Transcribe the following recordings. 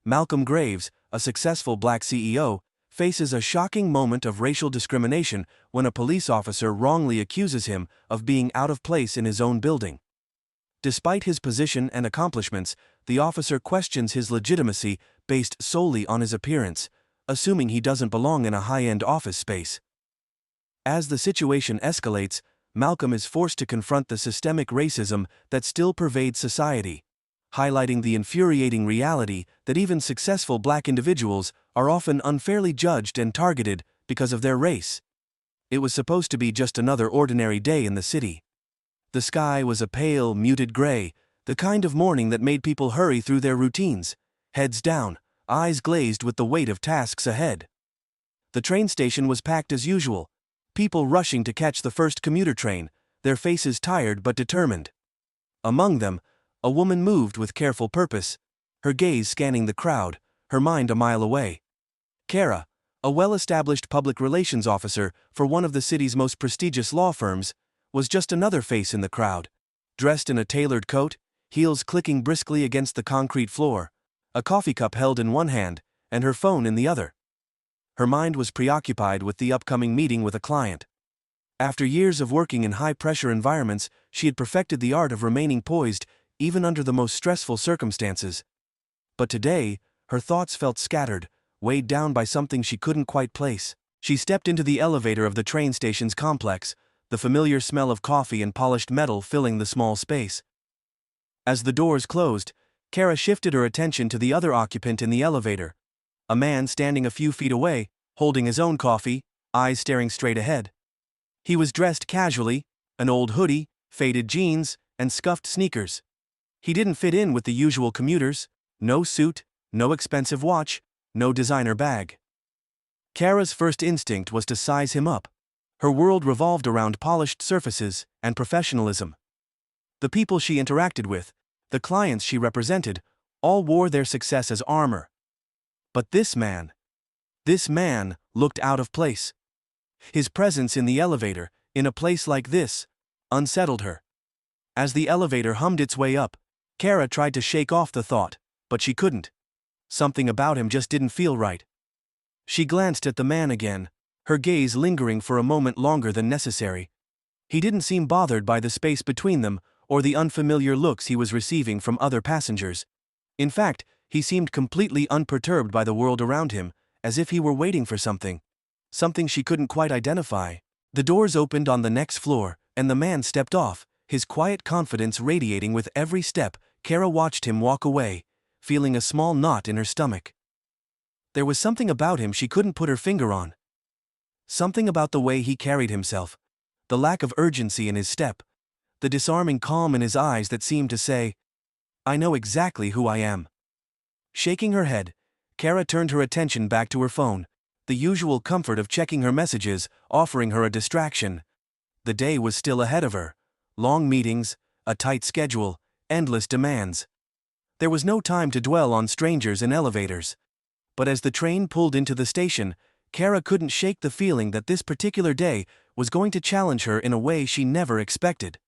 Malcolm Graves, a successful black CEO, faces a shocking moment of racial discrimination when a police officer wrongly accuses him of being out of place in his own building. Despite his position and accomplishments, the officer questions his legitimacy based solely on his appearance, assuming he doesn't belong in a high-end office space. As the situation escalates, Malcolm is forced to confront the systemic racism that still pervades society, highlighting the infuriating reality that even successful black individuals are often unfairly judged and targeted because of their race. It was supposed to be just another ordinary day in the city. The sky was a pale, muted gray, the kind of morning that made people hurry through their routines, heads down, eyes glazed with the weight of tasks ahead. The train station was packed as usual, people rushing to catch the first commuter train, their faces tired but determined. Among them, a woman moved with careful purpose, her gaze scanning the crowd, her mind a mile away. Kara, a well-established public relations officer for one of the city's most prestigious law firms, was just another face in the crowd, dressed in a tailored coat, heels clicking briskly against the concrete floor, a coffee cup held in one hand, and her phone in the other. Her mind was preoccupied with the upcoming meeting with a client. After years of working in high-pressure environments, she had perfected the art of remaining poised even under the most stressful circumstances. But today, her thoughts felt scattered, weighed down by something she couldn't quite place. She stepped into the elevator of the train station's complex, the familiar smell of coffee and polished metal filling the small space. As the doors closed, Kara shifted her attention to the other occupant in the elevator, a man standing a few feet away, holding his own coffee, eyes staring straight ahead. He was dressed casually, an old hoodie, faded jeans, and scuffed sneakers. He didn't fit in with the usual commuters, no suit, no expensive watch, no designer bag. Kara's first instinct was to size him up. Her world revolved around polished surfaces and professionalism. The people she interacted with, the clients she represented, all wore their success as armor. But this man looked out of place. His presence in the elevator, in a place like this, unsettled her. As the elevator hummed its way up, Kara tried to shake off the thought, but she couldn't. Something about him just didn't feel right. She glanced at the man again, her gaze lingering for a moment longer than necessary. He didn't seem bothered by the space between them or the unfamiliar looks he was receiving from other passengers. In fact, he seemed completely unperturbed by the world around him, as if he were waiting for something she couldn't quite identify. The doors opened on the next floor, and the man stepped off, his quiet confidence radiating with every step. Kara watched him walk away, feeling a small knot in her stomach. There was something about him she couldn't put her finger on. Something about the way he carried himself, the lack of urgency in his step, the disarming calm in his eyes that seemed to say, "I know exactly who I am." Shaking her head, Kara turned her attention back to her phone, the usual comfort of checking her messages, offering her a distraction. The day was still ahead of her. Long meetings, a tight schedule, endless demands. There was no time to dwell on strangers in elevators. But as the train pulled into the station, Kara couldn't shake the feeling that this particular day was going to challenge her in a way she never expected.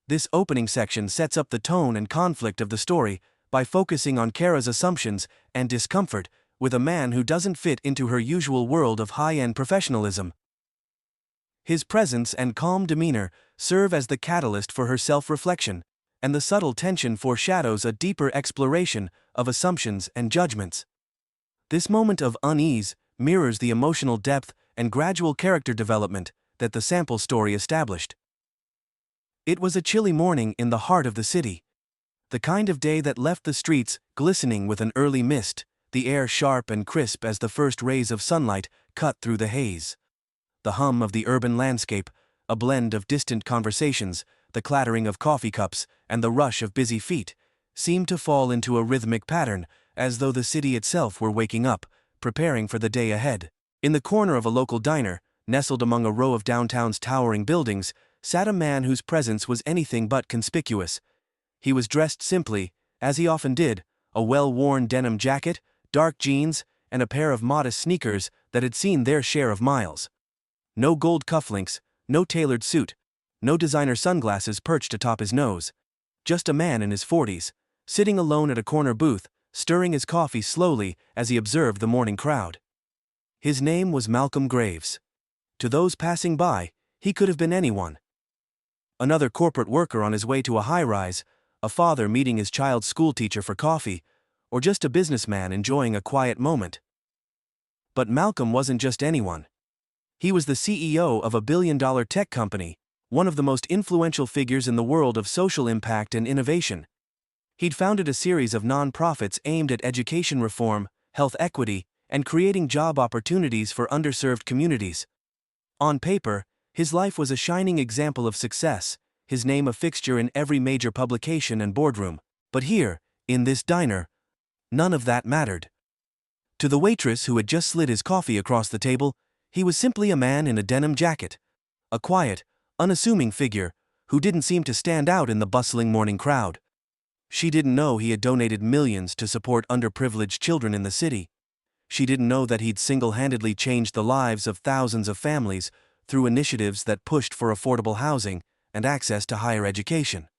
This opening section sets up the tone and conflict of the story by focusing on Kara's assumptions and discomfort with a man who doesn't fit into her usual world of high-end professionalism. His presence and calm demeanor serve as the catalyst for her self-reflection, and the subtle tension foreshadows a deeper exploration of assumptions and judgments. This moment of unease mirrors the emotional depth and gradual character development that the sample story established. It was a chilly morning in the heart of the city. The kind of day that left the streets glistening with an early mist, the air sharp and crisp as the first rays of sunlight cut through the haze. The hum of the urban landscape, a blend of distant conversations, the clattering of coffee cups, and the rush of busy feet, seemed to fall into a rhythmic pattern, as though the city itself were waking up, preparing for the day ahead. In the corner of a local diner, nestled among a row of downtown's towering buildings, sat a man whose presence was anything but conspicuous. He was dressed simply, as he often did, a well-worn denim jacket, dark jeans, and a pair of modest sneakers that had seen their share of miles. No gold cufflinks, no tailored suit, no designer sunglasses perched atop his nose. Just a man in his 40s, sitting alone at a corner booth, stirring his coffee slowly as he observed the morning crowd. His name was Malcolm Graves. To those passing by, he could have been anyone. Another corporate worker on his way to a high-rise, a father meeting his child's schoolteacher for coffee, or just a businessman enjoying a quiet moment. But Malcolm wasn't just anyone. He was the CEO of a billion-dollar tech company, one of the most influential figures in the world of social impact and innovation. He'd founded a series of non-profits aimed at education reform, health equity, and creating job opportunities for underserved communities. On paper, his life was a shining example of success, his name a fixture in every major publication and boardroom. But here, in this diner, none of that mattered. To the waitress who had just slid his coffee across the table, he was simply a man in a denim jacket. A quiet, unassuming figure, who didn't seem to stand out in the bustling morning crowd. She didn't know he had donated millions to support underprivileged children in the city. She didn't know that he'd single-handedly changed the lives of thousands of families through initiatives that pushed for affordable housing and access to higher education.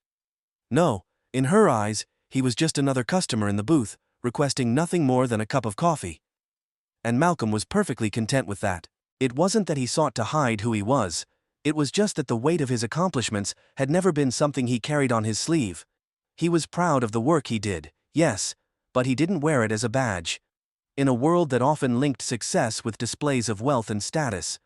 No, in her eyes, he was just another customer in the booth, requesting nothing more than a cup of coffee. And Malcolm was perfectly content with that. It wasn't that he sought to hide who he was, it was just that the weight of his accomplishments had never been something he carried on his sleeve. He was proud of the work he did, yes, but he didn't wear it as a badge. In a world that often linked success with displays of wealth and status,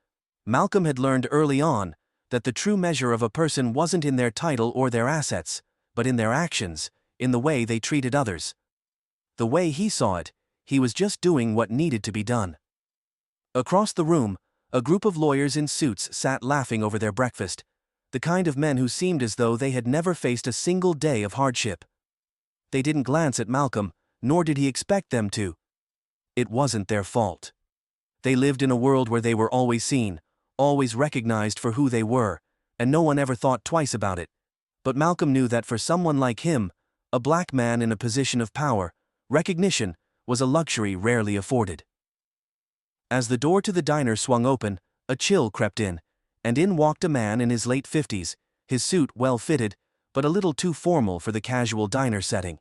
Malcolm had learned early on that the true measure of a person wasn't in their title or their assets, but in their actions, in the way they treated others. The way he saw it, he was just doing what needed to be done. Across the room, a group of lawyers in suits sat laughing over their breakfast, the kind of men who seemed as though they had never faced a single day of hardship. They didn't glance at Malcolm, nor did he expect them to. It wasn't their fault. They lived in a world where they were always seen, always recognized for who they were, and no one ever thought twice about it. But Malcolm knew that for someone like him, a black man in a position of power, recognition was a luxury rarely afforded. As the door to the diner swung open, a chill crept in, and in walked a man in his late 50s, his suit well-fitted, but a little too formal for the casual diner setting.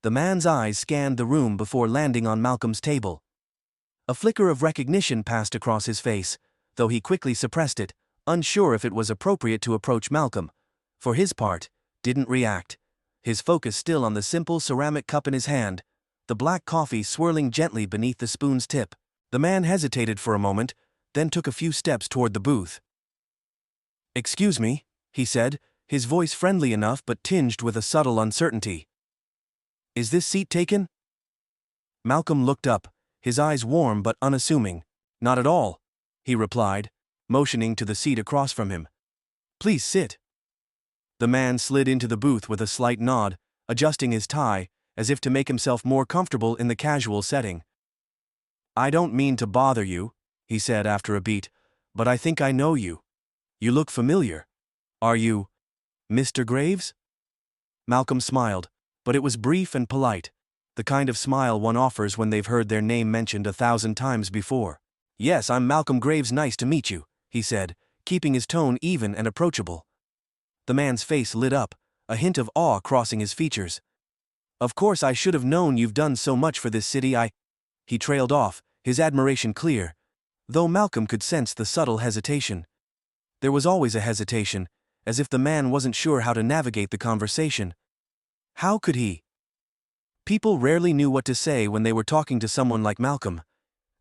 The man's eyes scanned the room before landing on Malcolm's table. A flicker of recognition passed across his face, though he quickly suppressed it, unsure if it was appropriate to approach Malcolm. For his part, didn't react, his focus still on the simple ceramic cup in his hand, the black coffee swirling gently beneath the spoon's tip. The man hesitated for a moment, then took a few steps toward the booth. "Excuse me," he said, his voice friendly enough but tinged with a subtle uncertainty. "Is this seat taken?" Malcolm looked up, his eyes warm but unassuming. "Not at all," he replied, motioning to the seat across from him. "Please sit." The man slid into the booth with a slight nod, adjusting his tie, as if to make himself more comfortable in the casual setting. "I don't mean to bother you," he said after a beat, "but I think I know you. You look familiar. Are you Mr. Graves?" Malcolm smiled, but it was brief and polite, the kind of smile one offers when they've heard their name mentioned 1,000 times before. "Yes, I'm Malcolm Graves, nice to meet you," he said, keeping his tone even and approachable. The man's face lit up, a hint of awe crossing his features. "Of course I should have known you've done so much for this city. He trailed off, his admiration clear, though Malcolm could sense the subtle hesitation. There was always a hesitation, as if the man wasn't sure how to navigate the conversation. How could he? People rarely knew what to say when they were talking to someone like Malcolm,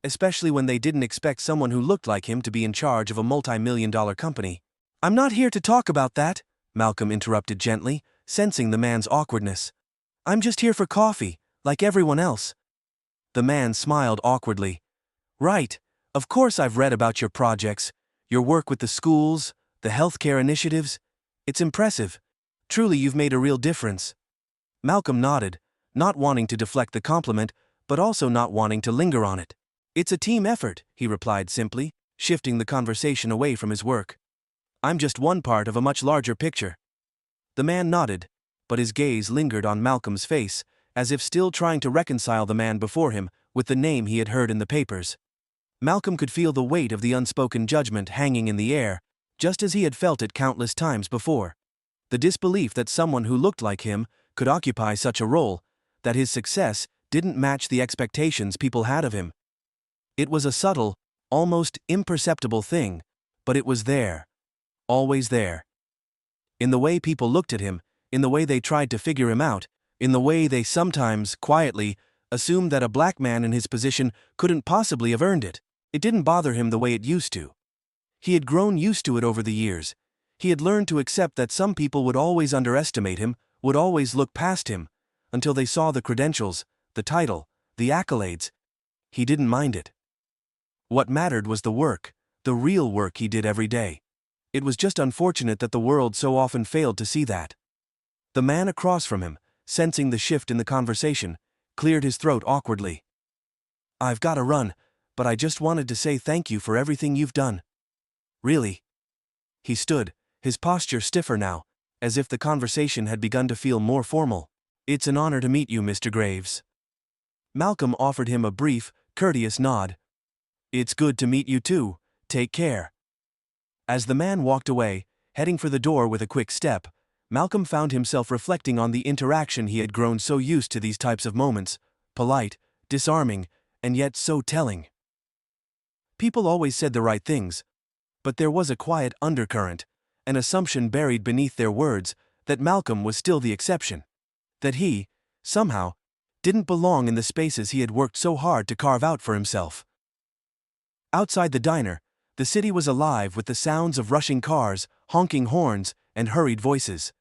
especially when they didn't expect someone who looked like him to be in charge of a multi-million-dollar company. "I'm not here to talk about that," Malcolm interrupted gently, sensing the man's awkwardness. "I'm just here for coffee, like everyone else." The man smiled awkwardly. "Right, of course I've read about your projects, your work with the schools, the healthcare initiatives. It's impressive. Truly you've made a real difference." Malcolm nodded, not wanting to deflect the compliment, but also not wanting to linger on it. "It's a team effort," he replied simply, shifting the conversation away from his work. "I'm just one part of a much larger picture." The man nodded, but his gaze lingered on Malcolm's face, as if still trying to reconcile the man before him with the name he had heard in the papers. Malcolm could feel the weight of the unspoken judgment hanging in the air, just as he had felt it countless times before. The disbelief that someone who looked like him could occupy such a role, that his success didn't match the expectations people had of him. It was a subtle, almost imperceptible thing, but it was there. Always there. In the way people looked at him, in the way they tried to figure him out, in the way they sometimes, quietly, assumed that a black man in his position couldn't possibly have earned it. It didn't bother him the way it used to. He had grown used to it over the years. He had learned to accept that some people would always underestimate him, would always look past him, until they saw the credentials, the title, the accolades. He didn't mind it. What mattered was the work, the real work he did every day. It was just unfortunate that the world so often failed to see that. The man across from him, sensing the shift in the conversation, cleared his throat awkwardly. "I've got to run, but I just wanted to say thank you for everything you've done." "Really?" He stood, his posture stiffer now, as if the conversation had begun to feel more formal. "It's an honor to meet you, Mr. Graves." Malcolm offered him a brief, courteous nod. "It's good to meet you too, take care." As the man walked away, heading for the door with a quick step, Malcolm found himself reflecting on the interaction he had grown so used to. These types of moments, polite, disarming, and yet so telling. People always said the right things, but there was a quiet undercurrent, an assumption buried beneath their words, that Malcolm was still the exception. That he, somehow, didn't belong in the spaces he had worked so hard to carve out for himself. Outside the diner, the city was alive with the sounds of rushing cars, honking horns, and hurried voices.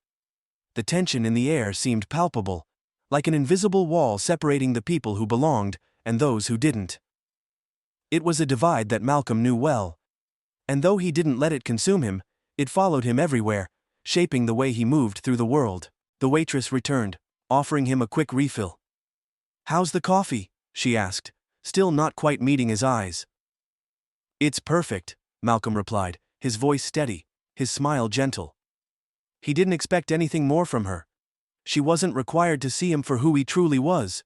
The tension in the air seemed palpable, like an invisible wall separating the people who belonged and those who didn't. It was a divide that Malcolm knew well. And though he didn't let it consume him, it followed him everywhere, shaping the way he moved through the world. The waitress returned, offering him a quick refill. "How's the coffee?" she asked, still not quite meeting his eyes. "It's perfect," Malcolm replied, his voice steady, his smile gentle. He didn't expect anything more from her. She wasn't required to see him for who he truly was.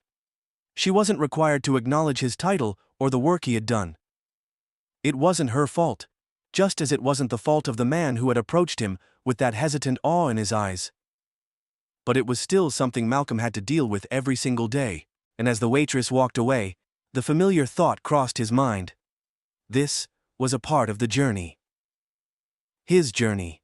She wasn't required to acknowledge his title or the work he had done. It wasn't her fault, just as it wasn't the fault of the man who had approached him with that hesitant awe in his eyes. But it was still something Malcolm had to deal with every single day, and as the waitress walked away, the familiar thought crossed his mind. This was a part of the journey. His journey.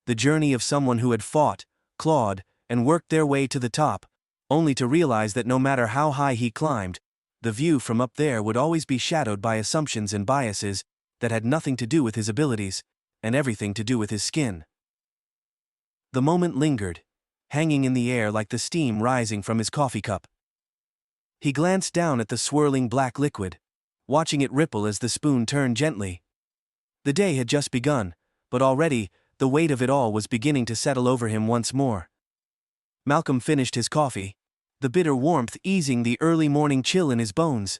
The journey of someone who had fought, clawed, and worked their way to the top, only to realize that no matter how high he climbed, the view from up there would always be shadowed by assumptions and biases that had nothing to do with his abilities, and everything to do with his skin. The moment lingered, hanging in the air like the steam rising from his coffee cup. He glanced down at the swirling black liquid, watching it ripple as the spoon turned gently. The day had just begun, but already, the weight of it all was beginning to settle over him once more. Malcolm finished his coffee, the bitter warmth easing the early morning chill in his bones.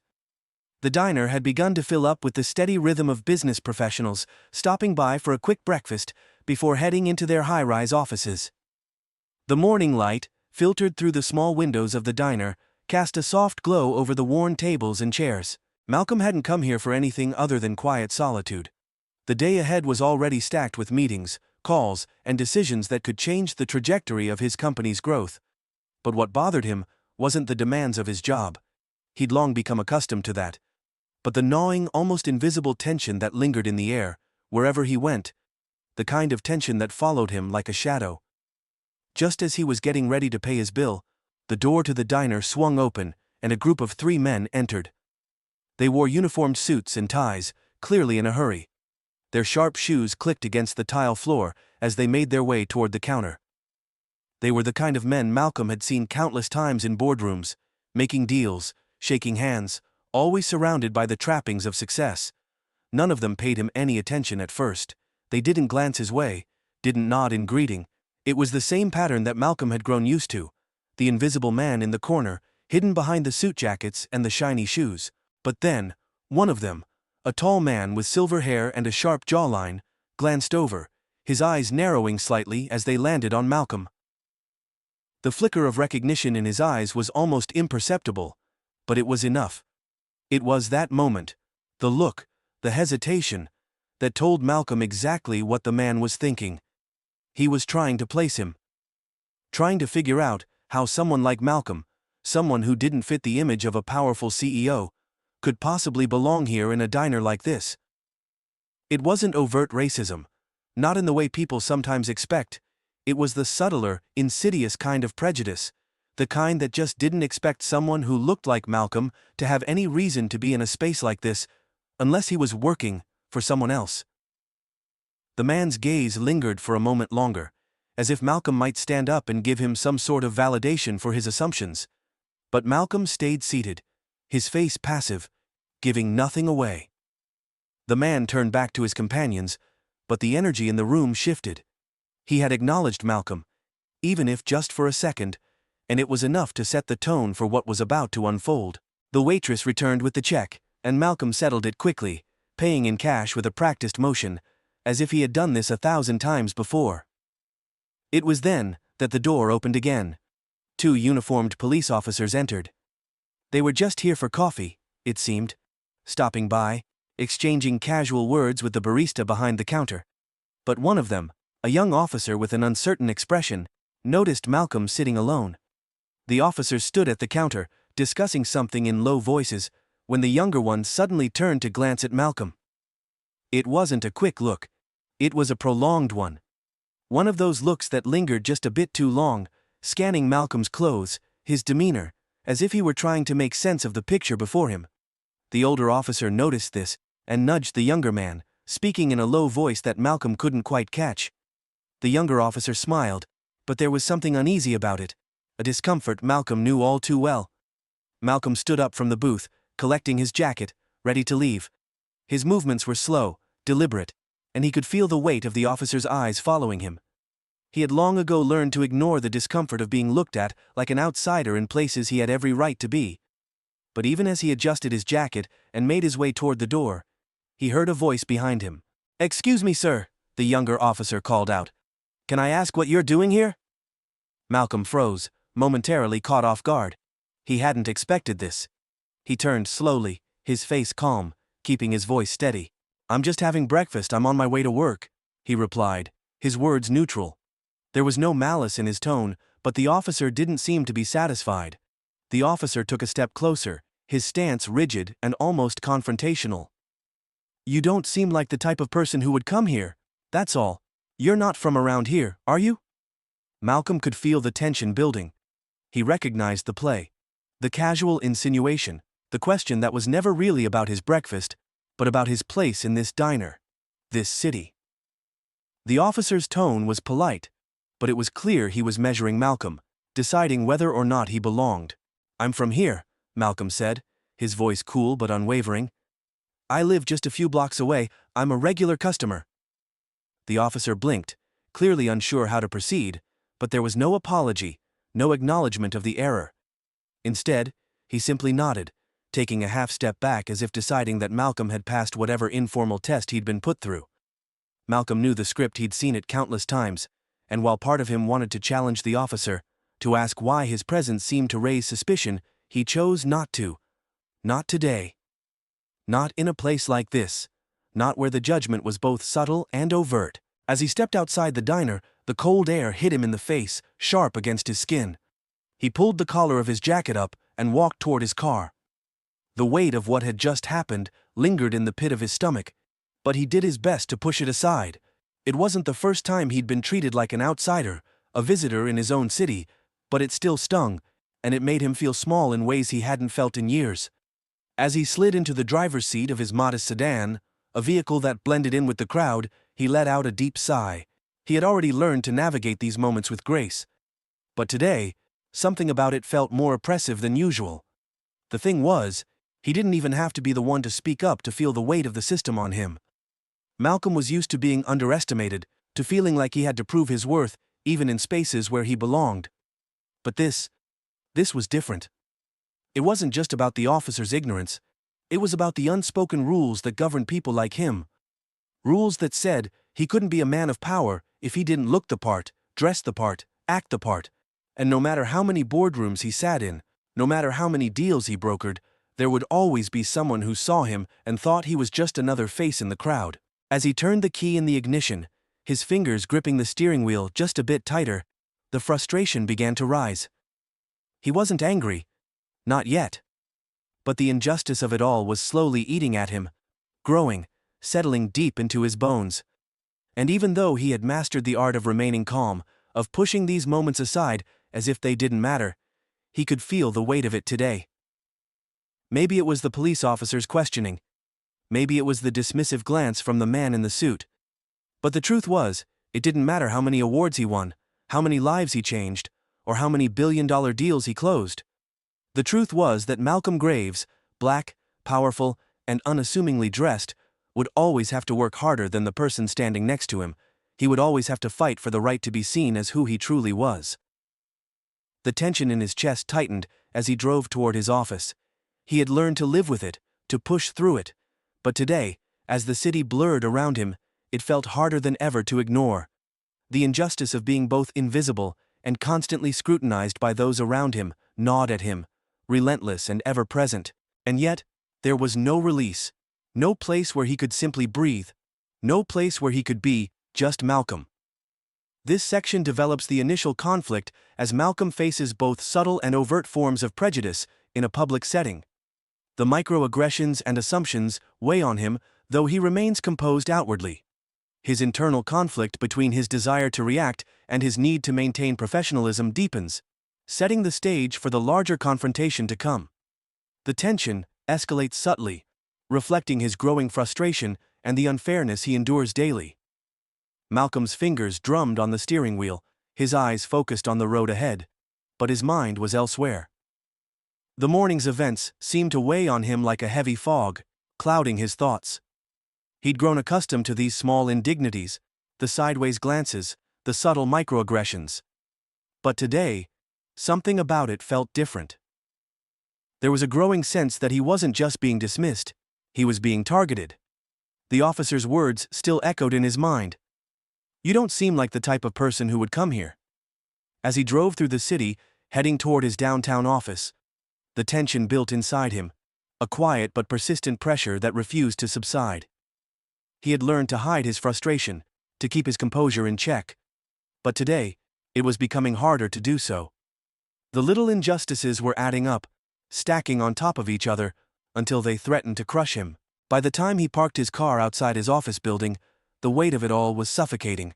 The diner had begun to fill up with the steady rhythm of business professionals, stopping by for a quick breakfast before heading into their high-rise offices. The morning light, filtered through the small windows of the diner, cast a soft glow over the worn tables and chairs. Malcolm hadn't come here for anything other than quiet solitude. The day ahead was already stacked with meetings, calls, and decisions that could change the trajectory of his company's growth. But what bothered him wasn't the demands of his job. He'd long become accustomed to that. But the gnawing, almost invisible tension that lingered in the air, wherever he went, the kind of tension that followed him like a shadow. Just as he was getting ready to pay his bill, the door to the diner swung open, and a group of 3 men entered. They wore uniformed suits and ties, clearly in a hurry. Their sharp shoes clicked against the tile floor as they made their way toward the counter. They were the kind of men Malcolm had seen countless times in boardrooms, making deals, shaking hands, always surrounded by the trappings of success. None of them paid him any attention at first. They didn't glance his way, didn't nod in greeting. It was the same pattern that Malcolm had grown used to. The invisible man in the corner, hidden behind the suit jackets and the shiny shoes. But then, one of them, a tall man with silver hair and a sharp jawline, glanced over, his eyes narrowing slightly as they landed on Malcolm. The flicker of recognition in his eyes was almost imperceptible, but it was enough. It was that moment, the look, the hesitation, that told Malcolm exactly what the man was thinking. He was trying to place him. Trying to figure out how someone like Malcolm, someone who didn't fit the image of a powerful CEO, could possibly belong here in a diner like this. It wasn't overt racism, not in the way people sometimes expect. It was the subtler, insidious kind of prejudice, the kind that just didn't expect someone who looked like Malcolm to have any reason to be in a space like this, unless he was working for someone else. The man's gaze lingered for a moment longer, as if Malcolm might stand up and give him some sort of validation for his assumptions. But Malcolm stayed seated, his face passive, giving nothing away. The man turned back to his companions, but the energy in the room shifted. He had acknowledged Malcolm, even if just for a second, and it was enough to set the tone for what was about to unfold. The waitress returned with the check, and Malcolm settled it quickly, paying in cash with a practiced motion, as if he had done this 1,000 times before. It was then that the door opened again. 2 uniformed police officers entered. They were just here for coffee, it seemed, stopping by, exchanging casual words with the barista behind the counter. But one of them, a young officer with an uncertain expression, noticed Malcolm sitting alone. The officers stood at the counter, discussing something in low voices, when the younger one suddenly turned to glance at Malcolm. It wasn't a quick look. It was a prolonged one. One of those looks that lingered just a bit too long, scanning Malcolm's clothes, his demeanor, as if he were trying to make sense of the picture before him. The older officer noticed this, and nudged the younger man, speaking in a low voice that Malcolm couldn't quite catch. The younger officer smiled, but there was something uneasy about it, a discomfort Malcolm knew all too well. Malcolm stood up from the booth, collecting his jacket, ready to leave. His movements were slow, deliberate, and he could feel the weight of the officer's eyes following him. He had long ago learned to ignore the discomfort of being looked at like an outsider in places he had every right to be. But even as he adjusted his jacket and made his way toward the door, he heard a voice behind him. "Excuse me, sir," the younger officer called out. "Can I ask what you're doing here?" Malcolm froze, momentarily caught off guard. He hadn't expected this. He turned slowly, his face calm, keeping his voice steady. "I'm just having breakfast, I'm on my way to work," he replied, his words neutral. There was no malice in his tone, but the officer didn't seem to be satisfied. The officer took a step closer, his stance rigid and almost confrontational. "You don't seem like the type of person who would come here, that's all. You're not from around here, are you?" Malcolm could feel the tension building. He recognized the play. The casual insinuation, the question that was never really about his breakfast, but about his place in this diner, this city. The officer's tone was polite, but it was clear he was measuring Malcolm, deciding whether or not he belonged. "I'm from here," Malcolm said, his voice cool but unwavering. "I live just a few blocks away, I'm a regular customer." The officer blinked, clearly unsure how to proceed, but there was no apology, no acknowledgement of the error. Instead, he simply nodded, taking a half step back as if deciding that Malcolm had passed whatever informal test he'd been put through. Malcolm knew the script, he'd seen it countless times, and while part of him wanted to challenge the officer, to ask why his presence seemed to raise suspicion, he chose not to. Not today. Not in a place like this. Not where the judgment was both subtle and overt. As he stepped outside the diner, the cold air hit him in the face, sharp against his skin. He pulled the collar of his jacket up and walked toward his car. The weight of what had just happened lingered in the pit of his stomach, but he did his best to push it aside. It wasn't the first time he'd been treated like an outsider, a visitor in his own city, but it still stung, and it made him feel small in ways he hadn't felt in years. As he slid into the driver's seat of his modest sedan, a vehicle that blended in with the crowd, he let out a deep sigh. He had already learned to navigate these moments with grace. But today, something about it felt more oppressive than usual. The thing was, he didn't even have to be the one to speak up to feel the weight of the system on him. Malcolm was used to being underestimated, to feeling like he had to prove his worth, even in spaces where he belonged. But this was different. It wasn't just about the officer's ignorance. It was about the unspoken rules that governed people like him. Rules that said he couldn't be a man of power if he didn't look the part, dress the part, act the part. And no matter how many boardrooms he sat in, no matter how many deals he brokered, there would always be someone who saw him and thought he was just another face in the crowd. As he turned the key in the ignition, his fingers gripping the steering wheel just a bit tighter, the frustration began to rise. He wasn't angry, Not yet. But the injustice of it all was slowly eating at him, growing, settling deep into his bones. And even though he had mastered the art of remaining calm, of pushing these moments aside as if they didn't matter, he could feel the weight of it today. Maybe it was the police officer's questioning. Maybe it was the dismissive glance from the man in the suit. But the truth was, it didn't matter how many awards he won, how many lives he changed, or how many billion-dollar deals he closed. The truth was that Malcolm Graves, black, powerful, and unassumingly dressed, would always have to work harder than the person standing next to him. He would always have to fight for the right to be seen as who he truly was. The tension in his chest tightened as he drove toward his office. He had learned to live with it, to push through it. But today, as the city blurred around him, it felt harder than ever to ignore. The injustice of being both invisible and constantly scrutinized by those around him gnawed at him, relentless and ever-present. And yet, there was no release, no place where he could simply breathe, no place where he could be just Malcolm. This section develops the initial conflict as Malcolm faces both subtle and overt forms of prejudice in a public setting. The microaggressions and assumptions weigh on him, though he remains composed outwardly. His internal conflict between his desire to react and his need to maintain professionalism deepens, setting the stage for the larger confrontation to come. The tension escalates subtly, reflecting his growing frustration and the unfairness he endures daily. Malcolm's fingers drummed on the steering wheel, his eyes focused on the road ahead, but his mind was elsewhere. The morning's events seemed to weigh on him like a heavy fog, clouding his thoughts. He'd grown accustomed to these small indignities, the sideways glances, the subtle microaggressions. But today, something about it felt different. There was a growing sense that he wasn't just being dismissed, he was being targeted. The officer's words still echoed in his mind. "You don't seem like the type of person who would come here." As he drove through the city, heading toward his downtown office, the tension built inside him, a quiet but persistent pressure that refused to subside. He had learned to hide his frustration, to keep his composure in check. But today, it was becoming harder to do so. The little injustices were adding up, stacking on top of each other, until they threatened to crush him. By the time he parked his car outside his office building, the weight of it all was suffocating.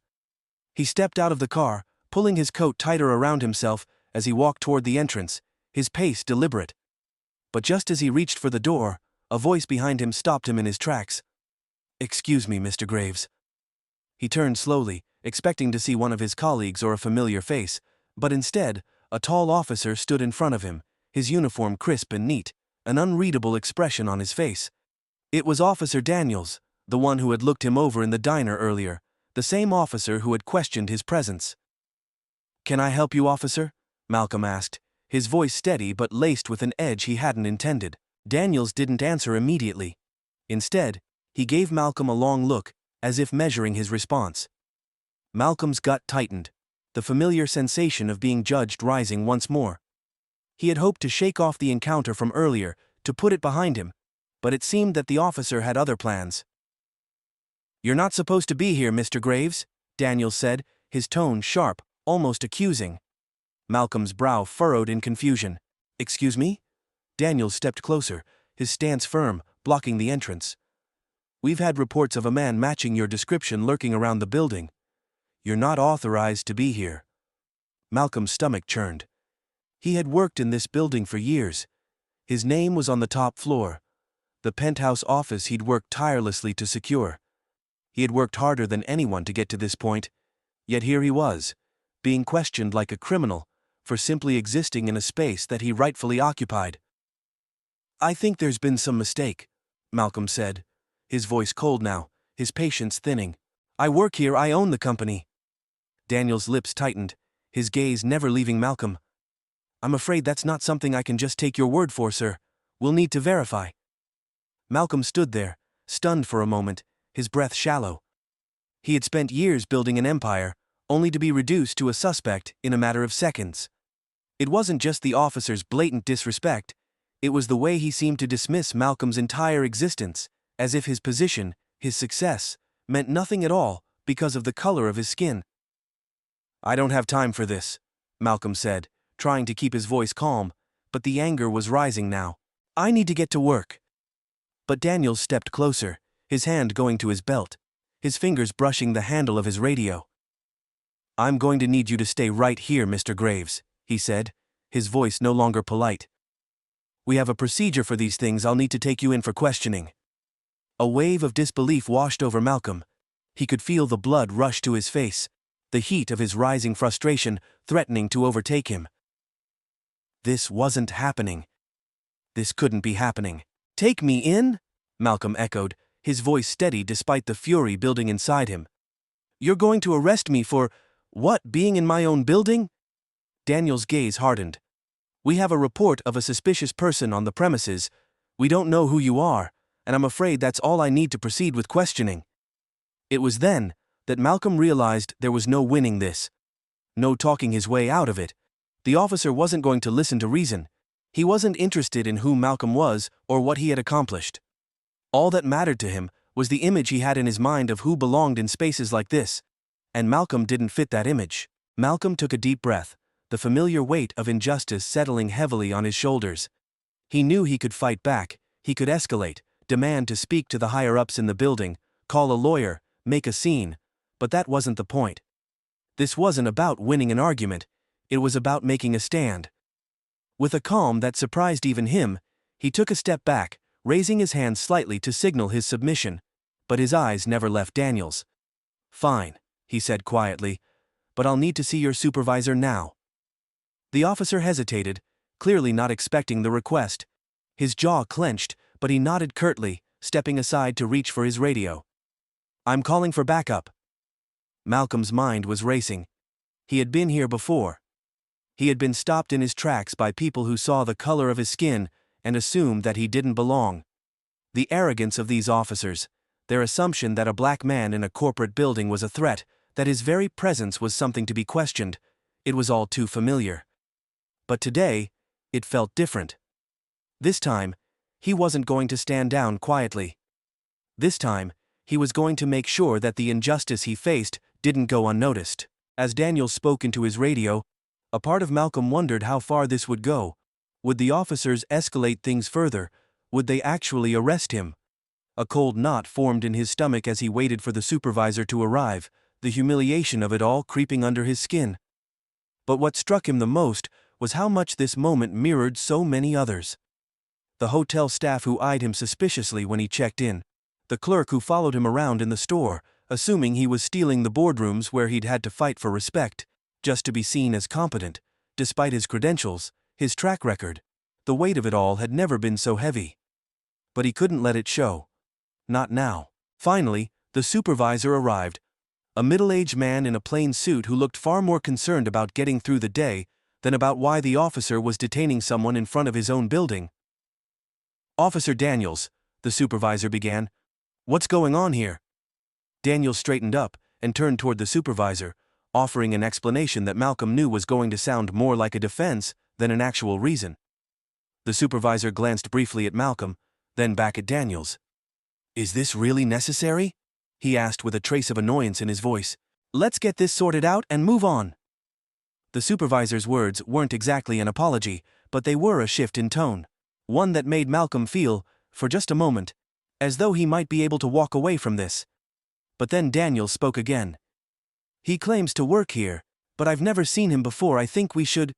He stepped out of the car, pulling his coat tighter around himself as he walked toward the entrance, his pace deliberate. But just as he reached for the door, a voice behind him stopped him in his tracks. "Excuse me, Mr. Graves." He turned slowly, expecting to see one of his colleagues or a familiar face, but instead, a tall officer stood in front of him, his uniform crisp and neat, an unreadable expression on his face. It was Officer Daniels, the one who had looked him over in the diner earlier, the same officer who had questioned his presence. "Can I help you, officer?" Malcolm asked, his voice steady but laced with an edge he hadn't intended. Daniels didn't answer immediately. Instead, he gave Malcolm a long look, as if measuring his response. Malcolm's gut tightened, the familiar sensation of being judged rising once more. He had hoped to shake off the encounter from earlier, to put it behind him, but it seemed that the officer had other plans. "You're not supposed to be here, Mr. Graves," Daniels said, his tone sharp, almost accusing. Malcolm's brow furrowed in confusion. "Excuse me?" Daniels stepped closer, his stance firm, blocking the entrance. "We've had reports of a man matching your description lurking around the building. You're not authorized to be here." Malcolm's stomach churned. He had worked in this building for years. His name was on the top floor, the penthouse office he'd worked tirelessly to secure. He had worked harder than anyone to get to this point, yet here he was, being questioned like a criminal, for simply existing in a space that he rightfully occupied. "I think there's been some mistake," Malcolm said, his voice cold now, his patience thinning. "I work here, I own the company." Daniel's lips tightened, his gaze never leaving Malcolm. "I'm afraid that's not something I can just take your word for, sir. We'll need to verify." Malcolm stood there, stunned for a moment, his breath shallow. He had spent years building an empire, only to be reduced to a suspect in a matter of seconds. It wasn't just the officer's blatant disrespect, it was the way he seemed to dismiss Malcolm's entire existence, as if his position, his success, meant nothing at all because of the color of his skin. "I don't have time for this," Malcolm said, trying to keep his voice calm, but the anger was rising now. "I need to get to work." But Daniels stepped closer, his hand going to his belt, his fingers brushing the handle of his radio. "I'm going to need you to stay right here, Mr. Graves," he said, his voice no longer polite. "We have a procedure for these things. I'll need to take you in for questioning." A wave of disbelief washed over Malcolm. He could feel the blood rush to his face, the heat of his rising frustration threatening to overtake him. This wasn't happening. This couldn't be happening. "Take me in?" Malcolm echoed, his voice steady despite the fury building inside him. "You're going to arrest me for, what, being in my own building?" Daniel's gaze hardened. "We have a report of a suspicious person on the premises. We don't know who you are, and I'm afraid that's all I need to proceed with questioning." It was then that Malcolm realized there was no winning this. No talking his way out of it. The officer wasn't going to listen to reason. He wasn't interested in who Malcolm was or what he had accomplished. All that mattered to him was the image he had in his mind of who belonged in spaces like this. And Malcolm didn't fit that image. Malcolm took a deep breath, the familiar weight of injustice settling heavily on his shoulders. He knew he could fight back, he could escalate, demand to speak to the higher-ups in the building, call a lawyer, make a scene, but that wasn't the point. This wasn't about winning an argument, it was about making a stand. With a calm that surprised even him, he took a step back, raising his hand slightly to signal his submission, but his eyes never left Daniels. "Fine," he said quietly, "but I'll need to see your supervisor now." The officer hesitated, clearly not expecting the request. His jaw clenched, but he nodded curtly, stepping aside to reach for his radio. "I'm calling for backup." Malcolm's mind was racing. He had been here before. He had been stopped in his tracks by people who saw the color of his skin and assumed that he didn't belong. The arrogance of these officers, their assumption that a black man in a corporate building was a threat, that his very presence was something to be questioned, it was all too familiar. But today, it felt different. This time, he wasn't going to stand down quietly. This time, he was going to make sure that the injustice he faced didn't go unnoticed. As Daniel spoke into his radio, a part of Malcolm wondered how far this would go. Would the officers escalate things further? Would they actually arrest him? A cold knot formed in his stomach as he waited for the supervisor to arrive, the humiliation of it all creeping under his skin. But what struck him the most was how much this moment mirrored so many others. The hotel staff who eyed him suspiciously when he checked in, the clerk who followed him around in the store, assuming he was stealing the boardrooms where he'd had to fight for respect, just to be seen as competent, despite his credentials, his track record. The weight of it all had never been so heavy. But he couldn't let it show. Not now. Finally, the supervisor arrived, a middle-aged man in a plain suit who looked far more concerned about getting through the day than about why the officer was detaining someone in front of his own building. "Officer Daniels," the supervisor began, "what's going on here?" Daniels straightened up and turned toward the supervisor, offering an explanation that Malcolm knew was going to sound more like a defense than an actual reason. The supervisor glanced briefly at Malcolm, then back at Daniels. "Is this really necessary?" he asked with a trace of annoyance in his voice. "Let's get this sorted out and move on." The supervisor's words weren't exactly an apology, but they were a shift in tone, one that made Malcolm feel, for just a moment, as though he might be able to walk away from this. But then Daniels spoke again. "He claims to work here, but I've never seen him before. I think we should—"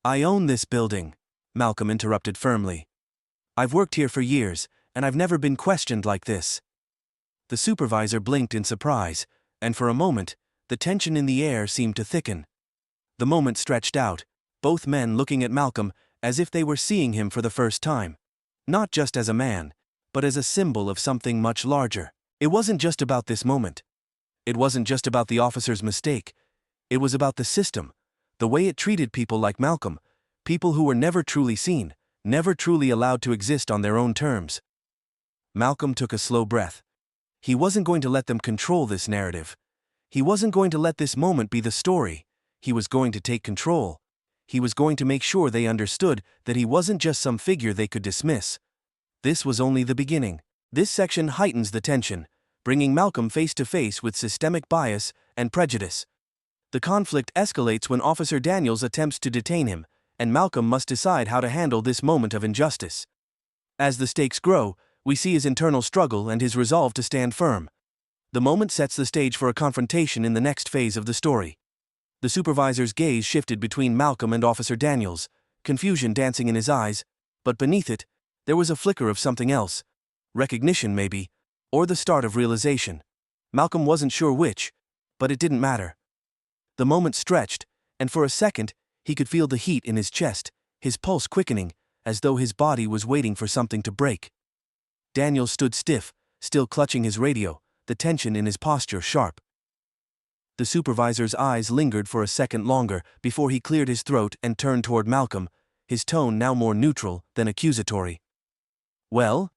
"I own this building," Malcolm interrupted firmly. "I've worked here for years, and I've never been questioned like this." The supervisor blinked in surprise, and for a moment, the tension in the air seemed to thicken. The moment stretched out, both men looking at Malcolm as if they were seeing him for the first time. Not just as a man, but as a symbol of something much larger. It wasn't just about this moment. It wasn't just about the officer's mistake. It was about the system, the way it treated people like Malcolm, people who were never truly seen, never truly allowed to exist on their own terms. Malcolm took a slow breath. He wasn't going to let them control this narrative. He wasn't going to let this moment be the story. He was going to take control. He was going to make sure they understood that he wasn't just some figure they could dismiss. This was only the beginning. This section heightens the tension, bringing Malcolm face to face with systemic bias and prejudice. The conflict escalates when Officer Daniels attempts to detain him, and Malcolm must decide how to handle this moment of injustice. As the stakes grow, we see his internal struggle and his resolve to stand firm. The moment sets the stage for a confrontation in the next phase of the story. The supervisor's gaze shifted between Malcolm and Officer Daniels, confusion dancing in his eyes, but beneath it, there was a flicker of something else. Recognition, maybe, or the start of realization. Malcolm wasn't sure which, but it didn't matter. The moment stretched, and for a second, he could feel the heat in his chest, his pulse quickening, as though his body was waiting for something to break. Daniels stood stiff, still clutching his radio, the tension in his posture sharp. The supervisor's eyes lingered for a second longer before he cleared his throat and turned toward Malcolm, his tone now more neutral than accusatory. "Well,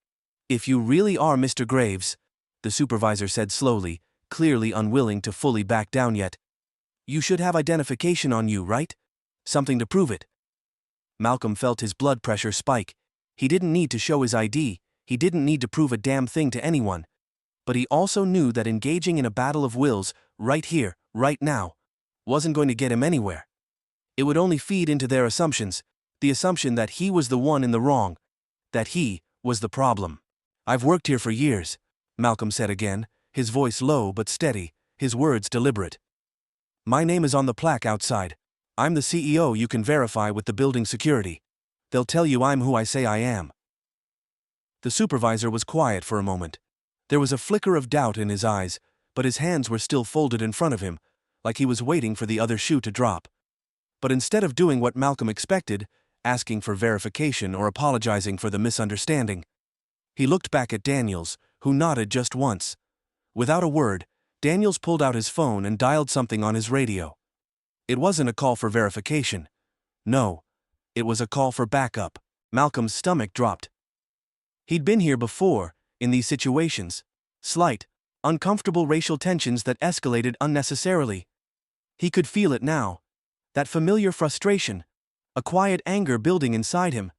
if you really are Mr. Graves," the supervisor said slowly, clearly unwilling to fully back down yet, "you should have identification on you, right? Something to prove it." Malcolm felt his blood pressure spike. He didn't need to show his ID, he didn't need to prove a damn thing to anyone. But he also knew that engaging in a battle of wills, right here, right now, wasn't going to get him anywhere. It would only feed into their assumptions, the assumption that he was the one in the wrong, that he was the problem. "I've worked here for years," Malcolm said again, his voice low but steady, his words deliberate. "My name is on the plaque outside. I'm the CEO you can verify with the building security. They'll tell you I'm who I say I am." The supervisor was quiet for a moment. There was a flicker of doubt in his eyes, but his hands were still folded in front of him, like he was waiting for the other shoe to drop. But instead of doing what Malcolm expected, asking for verification or apologizing for the misunderstanding, he looked back at Daniels, who nodded just once. Without a word, Daniels pulled out his phone and dialed something on his radio. It wasn't a call for verification. No, it was a call for backup. Malcolm's stomach dropped. He'd been here before, in these situations. Slight, uncomfortable racial tensions that escalated unnecessarily. He could feel it now. That familiar frustration. A quiet anger building inside him.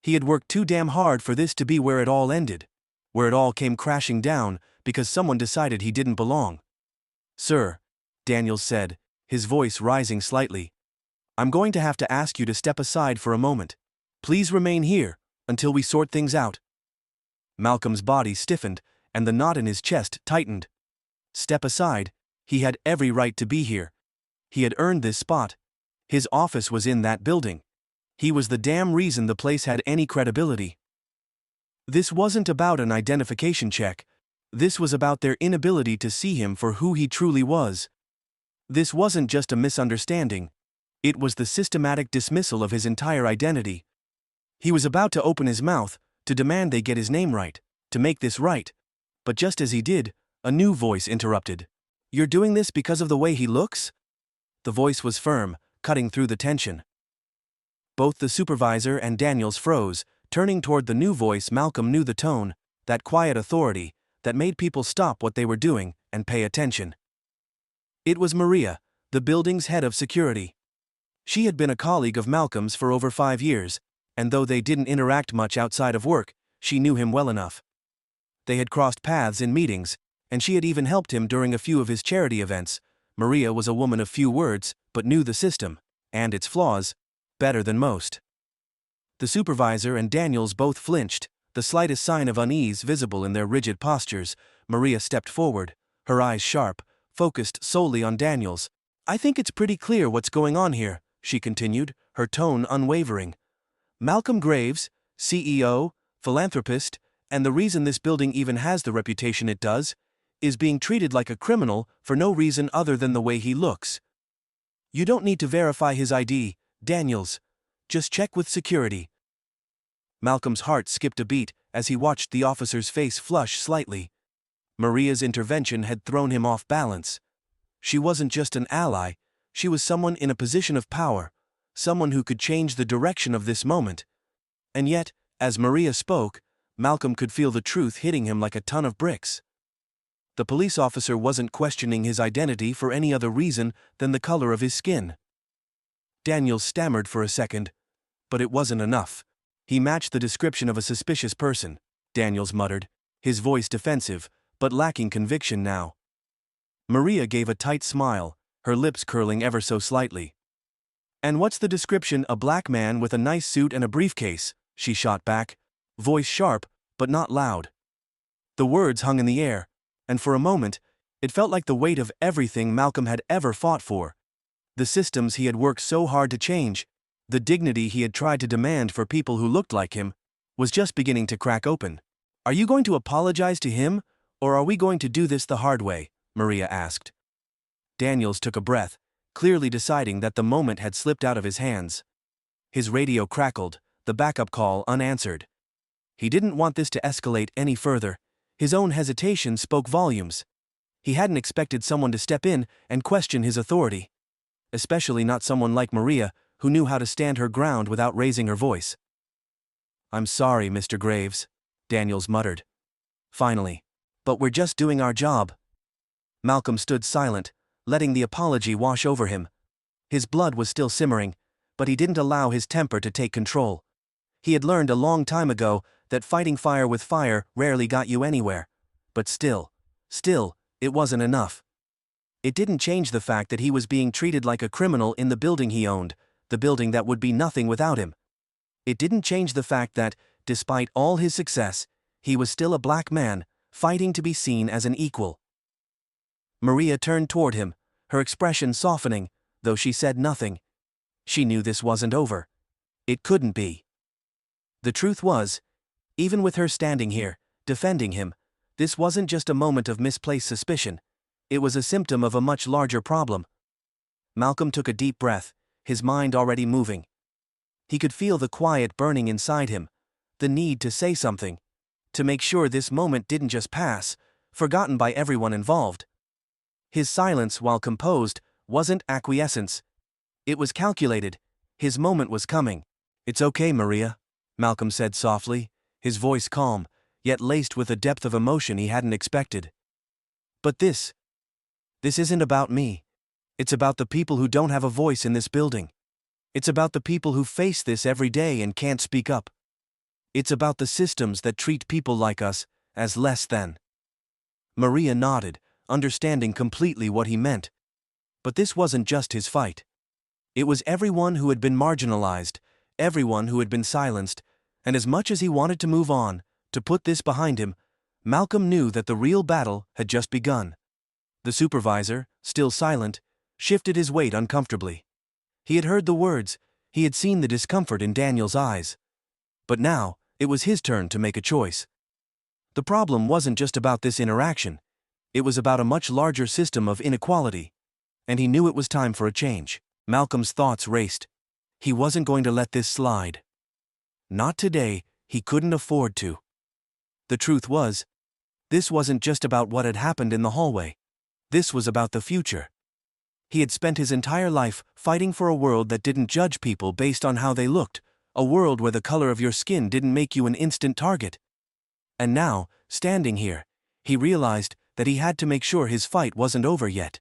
He had worked too damn hard for this to be where it all ended. Where it all came crashing down because someone decided he didn't belong. "Sir," Daniels said, his voice rising slightly, "I'm going to have to ask you to step aside for a moment. Please remain here until we sort things out." Malcolm's body stiffened, and the knot in his chest tightened. Step aside? He had every right to be here. He had earned this spot. His office was in that building. He was the damn reason the place had any credibility. This wasn't about an identification check. This was about their inability to see him for who he truly was. This wasn't just a misunderstanding. It was the systematic dismissal of his entire identity. He was about to open his mouth, to demand they get his name right, to make this right. But just as he did, a new voice interrupted. "You're doing this because of the way he looks?" The voice was firm, cutting through the tension. Both the supervisor and Daniels froze, turning toward the new voice. Malcolm knew the tone, that quiet authority, that made people stop what they were doing and pay attention. It was Maria, the building's head of security. She had been a colleague of Malcolm's for over 5 years, and though they didn't interact much outside of work, she knew him well enough. They had crossed paths in meetings, and she had even helped him during a few of his charity events. Maria was a woman of few words, but knew the system, and its flaws, better than most. The supervisor and Daniels both flinched, the slightest sign of unease visible in their rigid postures. Maria stepped forward, her eyes sharp, focused solely on Daniels. "I think it's pretty clear what's going on here," she continued, her tone unwavering. "Malcolm Graves, CEO, philanthropist, and the reason this building even has the reputation it does, is being treated like a criminal for no reason other than the way he looks. You don't need to verify his ID, Daniels. Just check with security." Malcolm's heart skipped a beat as he watched the officer's face flush slightly. Maria's intervention had thrown him off balance. She wasn't just an ally, she was someone in a position of power, someone who could change the direction of this moment. And yet, as Maria spoke, Malcolm could feel the truth hitting him like a ton of bricks. The police officer wasn't questioning his identity for any other reason than the color of his skin. Daniels stammered for a second, but it wasn't enough. "He matched the description of a suspicious person," Daniels muttered, his voice defensive, but lacking conviction now. Maria gave a tight smile, her lips curling ever so slightly. "And what's the description? A black man with a nice suit and a briefcase," she shot back, voice sharp, but not loud. The words hung in the air, and for a moment, it felt like the weight of everything Malcolm had ever fought for. The systems he had worked so hard to change, the dignity he had tried to demand for people who looked like him, was just beginning to crack open. "Are you going to apologize to him, or are we going to do this the hard way?" Maria asked. Daniels took a breath, clearly deciding that the moment had slipped out of his hands. His radio crackled, the backup call unanswered. He didn't want this to escalate any further. His own hesitation spoke volumes. He hadn't expected someone to step in and question his authority. Especially not someone like Maria, who knew how to stand her ground without raising her voice. "I'm sorry, Mr. Graves," Daniels muttered. Finally. "But we're just doing our job." Malcolm stood silent, letting the apology wash over him. His blood was still simmering, but he didn't allow his temper to take control. He had learned a long time ago that fighting fire with fire rarely got you anywhere. But still, it wasn't enough. It didn't change the fact that he was being treated like a criminal in the building he owned, the building that would be nothing without him. It didn't change the fact that, despite all his success, he was still a black man, fighting to be seen as an equal. Maria turned toward him, her expression softening, though she said nothing. She knew this wasn't over. It couldn't be. The truth was, even with her standing here, defending him, this wasn't just a moment of misplaced suspicion. It was a symptom of a much larger problem. Malcolm took a deep breath, his mind already moving. He could feel the quiet burning inside him, the need to say something, to make sure this moment didn't just pass, forgotten by everyone involved. His silence, while composed, wasn't acquiescence. It was calculated. His moment was coming. "It's okay, Maria," Malcolm said softly, his voice calm, yet laced with a depth of emotion he hadn't expected. "But this isn't about me. It's about the people who don't have a voice in this building. It's about the people who face this every day and can't speak up. It's about the systems that treat people like us as less than." Maria nodded, understanding completely what he meant. But this wasn't just his fight. It was everyone who had been marginalized, everyone who had been silenced, and as much as he wanted to move on, to put this behind him, Malcolm knew that the real battle had just begun. The supervisor, still silent, shifted his weight uncomfortably. He had heard the words, he had seen the discomfort in Daniel's eyes. But now, it was his turn to make a choice. The problem wasn't just about this interaction. It was about a much larger system of inequality. And he knew it was time for a change. Malcolm's thoughts raced. He wasn't going to let this slide. Not today, he couldn't afford to. The truth was, this wasn't just about what had happened in the hallway. This was about the future. He had spent his entire life fighting for a world that didn't judge people based on how they looked, a world where the color of your skin didn't make you an instant target. And now, standing here, he realized that he had to make sure his fight wasn't over yet.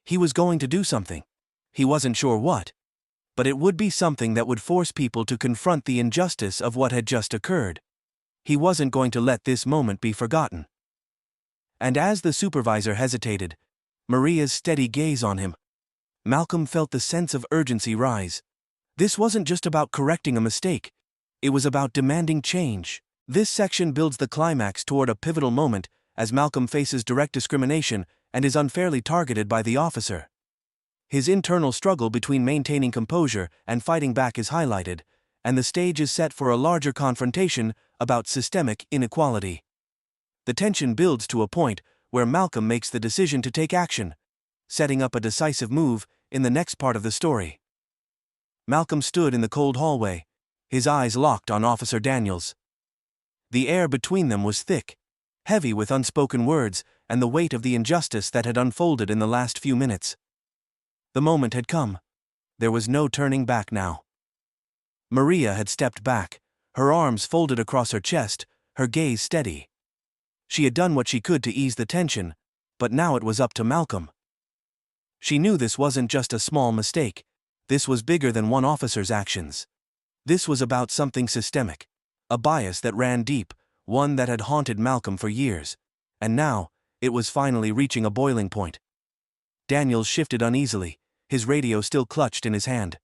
He was going to do something. He wasn't sure what. But it would be something that would force people to confront the injustice of what had just occurred. He wasn't going to let this moment be forgotten. And as the supervisor hesitated, Maria's steady gaze on him, Malcolm felt the sense of urgency rise. This wasn't just about correcting a mistake. It was about demanding change. This section builds the climax toward a pivotal moment as Malcolm faces direct discrimination and is unfairly targeted by the officer. His internal struggle between maintaining composure and fighting back is highlighted, and the stage is set for a larger confrontation about systemic inequality. The tension builds to a point where Malcolm makes the decision to take action, setting up a decisive move in the next part of the story. Malcolm stood in the cold hallway, his eyes locked on Officer Daniels. The air between them was thick, heavy with unspoken words and the weight of the injustice that had unfolded in the last few minutes. The moment had come. There was no turning back now. Maria had stepped back, her arms folded across her chest, her gaze steady. She had done what she could to ease the tension, but now it was up to Malcolm. She knew this wasn't just a small mistake. This was bigger than one officer's actions. This was about something systemic, a bias that ran deep, one that had haunted Malcolm for years. And now, it was finally reaching a boiling point. Daniels shifted uneasily, his radio still clutched in his hand.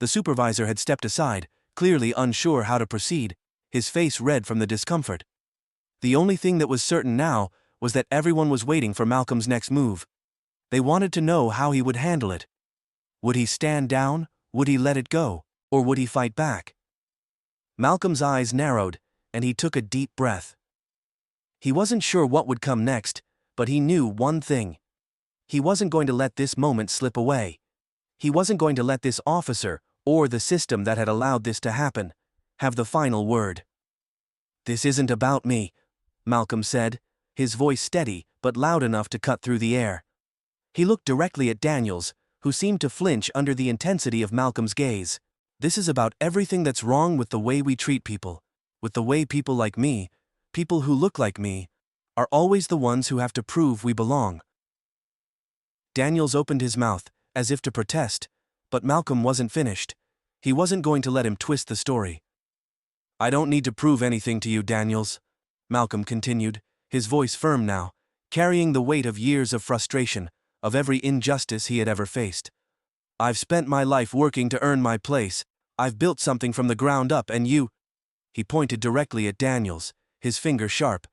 The supervisor had stepped aside, clearly unsure how to proceed, his face red from the discomfort. The only thing that was certain now was that everyone was waiting for Malcolm's next move. They wanted to know how he would handle it. Would he stand down? Would he let it go? Or would he fight back? Malcolm's eyes narrowed, and he took a deep breath. He wasn't sure what would come next, but he knew one thing. He wasn't going to let this moment slip away. He wasn't going to let this officer, or the system that had allowed this to happen, have the final word. "This isn't about me," Malcolm said, his voice steady but loud enough to cut through the air. He looked directly at Daniels, who seemed to flinch under the intensity of Malcolm's gaze. "This is about everything that's wrong with the way we treat people, with the way people like me, people who look like me, are always the ones who have to prove we belong." Daniels opened his mouth, as if to protest, but Malcolm wasn't finished. He wasn't going to let him twist the story. "I don't need to prove anything to you, Daniels," Malcolm continued, his voice firm now, carrying the weight of years of frustration, of every injustice he had ever faced. "I've spent my life working to earn my place. I've built something from the ground up, and you—" He pointed directly at Daniels, his finger sharp.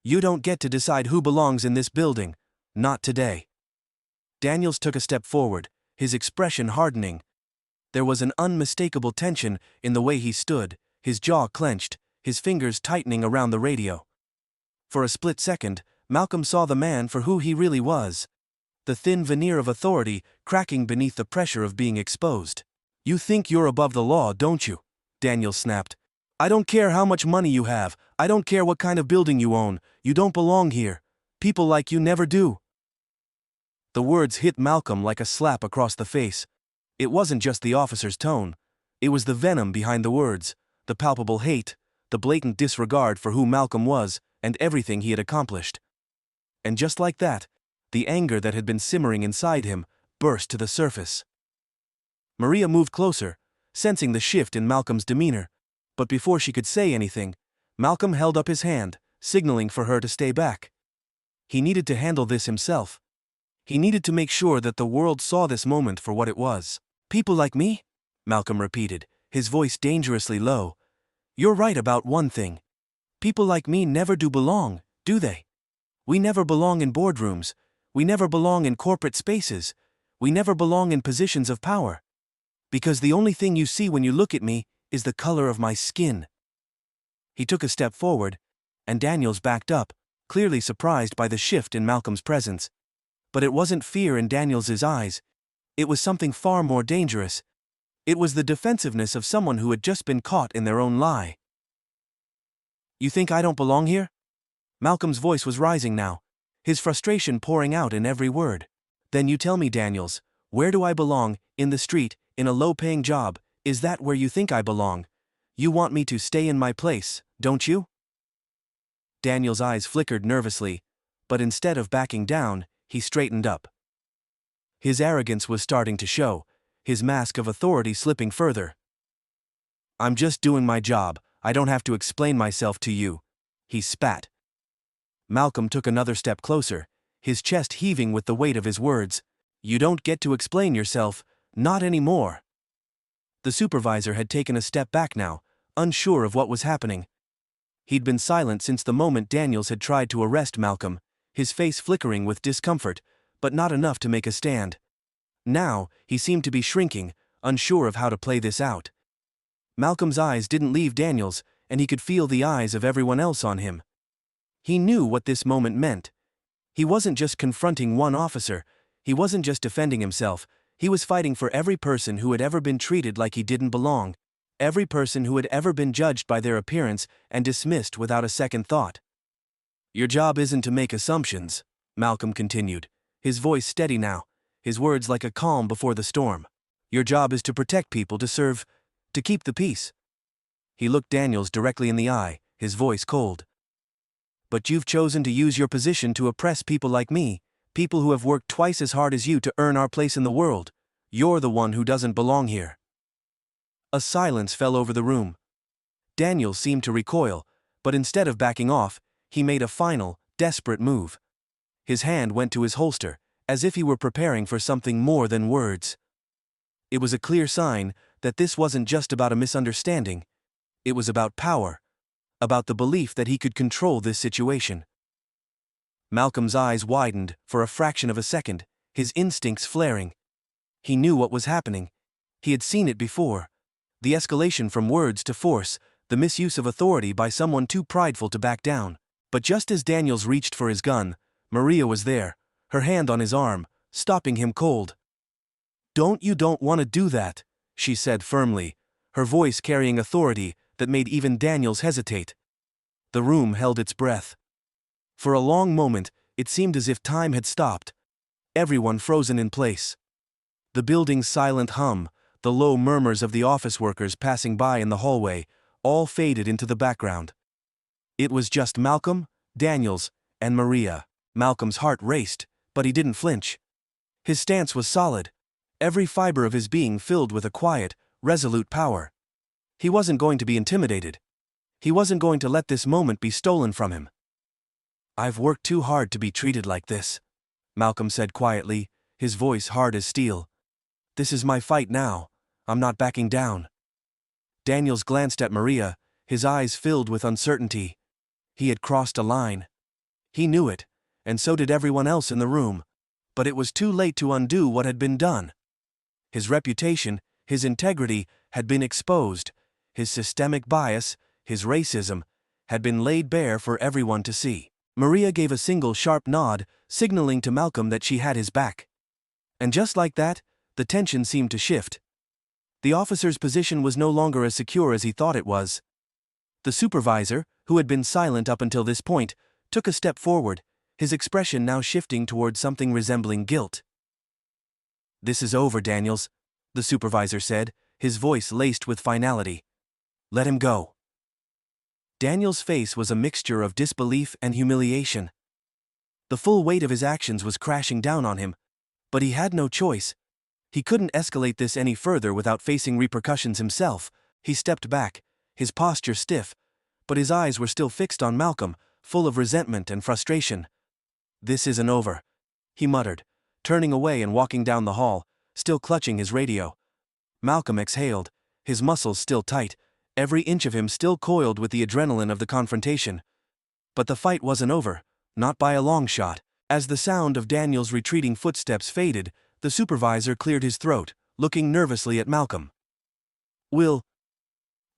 "You don't get to decide who belongs in this building. Not today." Daniels took a step forward, his expression hardening. There was an unmistakable tension in the way he stood, his jaw clenched, his fingers tightening around the radio. For a split second, Malcolm saw the man for who he really was. The thin veneer of authority cracking beneath the pressure of being exposed. "You think you're above the law, don't you?" Daniels snapped. "I don't care how much money you have, I don't care what kind of building you own, you don't belong here. People like you never do." The words hit Malcolm like a slap across the face. It wasn't just the officer's tone. It was the venom behind the words, the palpable hate, the blatant disregard for who Malcolm was and everything he had accomplished. And just like that, the anger that had been simmering inside him burst to the surface. Maria moved closer, sensing the shift in Malcolm's demeanor, but before she could say anything, Malcolm held up his hand, signaling for her to stay back. He needed to handle this himself. He needed to make sure that the world saw this moment for what it was. "People like me?" Malcolm repeated, his voice dangerously low. "You're right about one thing. People like me never do belong, do they? We never belong in boardrooms. We never belong in corporate spaces. We never belong in positions of power. Because the only thing you see when you look at me is the color of my skin." He took a step forward, and Daniels backed up, clearly surprised by the shift in Malcolm's presence. But it wasn't fear in Daniels's eyes. It was something far more dangerous. It was the defensiveness of someone who had just been caught in their own lie. "You think I don't belong here?" Malcolm's voice was rising now, his frustration pouring out in every word. "Then you tell me, Daniels, where do I belong? In the street, in a low-paying job? Is that where you think I belong? You want me to stay in my place, don't you?" Daniels' eyes flickered nervously, but instead of backing down, he straightened up. His arrogance was starting to show, his mask of authority slipping further. "I'm just doing my job, I don't have to explain myself to you," he spat. Malcolm took another step closer, his chest heaving with the weight of his words. "You don't get to explain yourself, not anymore." The supervisor had taken a step back now, unsure of what was happening. He'd been silent since the moment Daniels had tried to arrest Malcolm, his face flickering with discomfort, but not enough to make a stand. Now, he seemed to be shrinking, unsure of how to play this out. Malcolm's eyes didn't leave Daniels, and he could feel the eyes of everyone else on him. He knew what this moment meant. He wasn't just confronting one officer, he wasn't just defending himself, he was fighting for every person who had ever been treated like he didn't belong, every person who had ever been judged by their appearance and dismissed without a second thought. "Your job isn't to make assumptions," Malcolm continued, his voice steady now, his words like a calm before the storm. "Your job is to protect people, to serve, to keep the peace." He looked Daniels directly in the eye, his voice cold. "But you've chosen to use your position to oppress people like me, people who have worked twice as hard as you to earn our place in the world. You're the one who doesn't belong here." A silence fell over the room. Daniels seemed to recoil, but instead of backing off, he made a final, desperate move. His hand went to his holster, as if he were preparing for something more than words. It was a clear sign that this wasn't just about a misunderstanding, it was about power, about the belief that he could control this situation. Malcolm's eyes widened for a fraction of a second, his instincts flaring. He knew what was happening. He had seen it before. The escalation from words to force, the misuse of authority by someone too prideful to back down. But just as Daniels reached for his gun, Maria was there, her hand on his arm, stopping him cold. You don't want to do that," she said firmly, her voice carrying authority that made even Daniels hesitate. The room held its breath. For a long moment, it seemed as if time had stopped, everyone frozen in place. The building's silent hum, the low murmurs of the office workers passing by in the hallway, all faded into the background. It was just Malcolm, Daniels, and Maria. Malcolm's heart raced, but he didn't flinch. His stance was solid, every fiber of his being filled with a quiet, resolute power. He wasn't going to be intimidated. He wasn't going to let this moment be stolen from him. "I've worked too hard to be treated like this," Malcolm said quietly, his voice hard as steel. "This is my fight now. I'm not backing down." Daniels glanced at Maria, his eyes filled with uncertainty. He had crossed a line. He knew it, and so did everyone else in the room. But it was too late to undo what had been done. His reputation, his integrity, had been exposed. His systemic bias, his racism, had been laid bare for everyone to see. Maria gave a single sharp nod, signaling to Malcolm that she had his back. And just like that, the tension seemed to shift. The officer's position was no longer as secure as he thought it was. The supervisor, who had been silent up until this point, took a step forward, his expression now shifting toward something resembling guilt. "This is over, Daniels," the supervisor said, his voice laced with finality. "Let him go." Daniels' face was a mixture of disbelief and humiliation. The full weight of his actions was crashing down on him, but he had no choice. He couldn't escalate this any further without facing repercussions himself. He stepped back, his posture stiff, but his eyes were still fixed on Malcolm, full of resentment and frustration. "This isn't over," he muttered, turning away and walking down the hall, still clutching his radio. Malcolm exhaled, his muscles still tight, every inch of him still coiled with the adrenaline of the confrontation. But the fight wasn't over, not by a long shot. As the sound of Daniel's retreating footsteps faded, the supervisor cleared his throat, looking nervously at Malcolm. We'll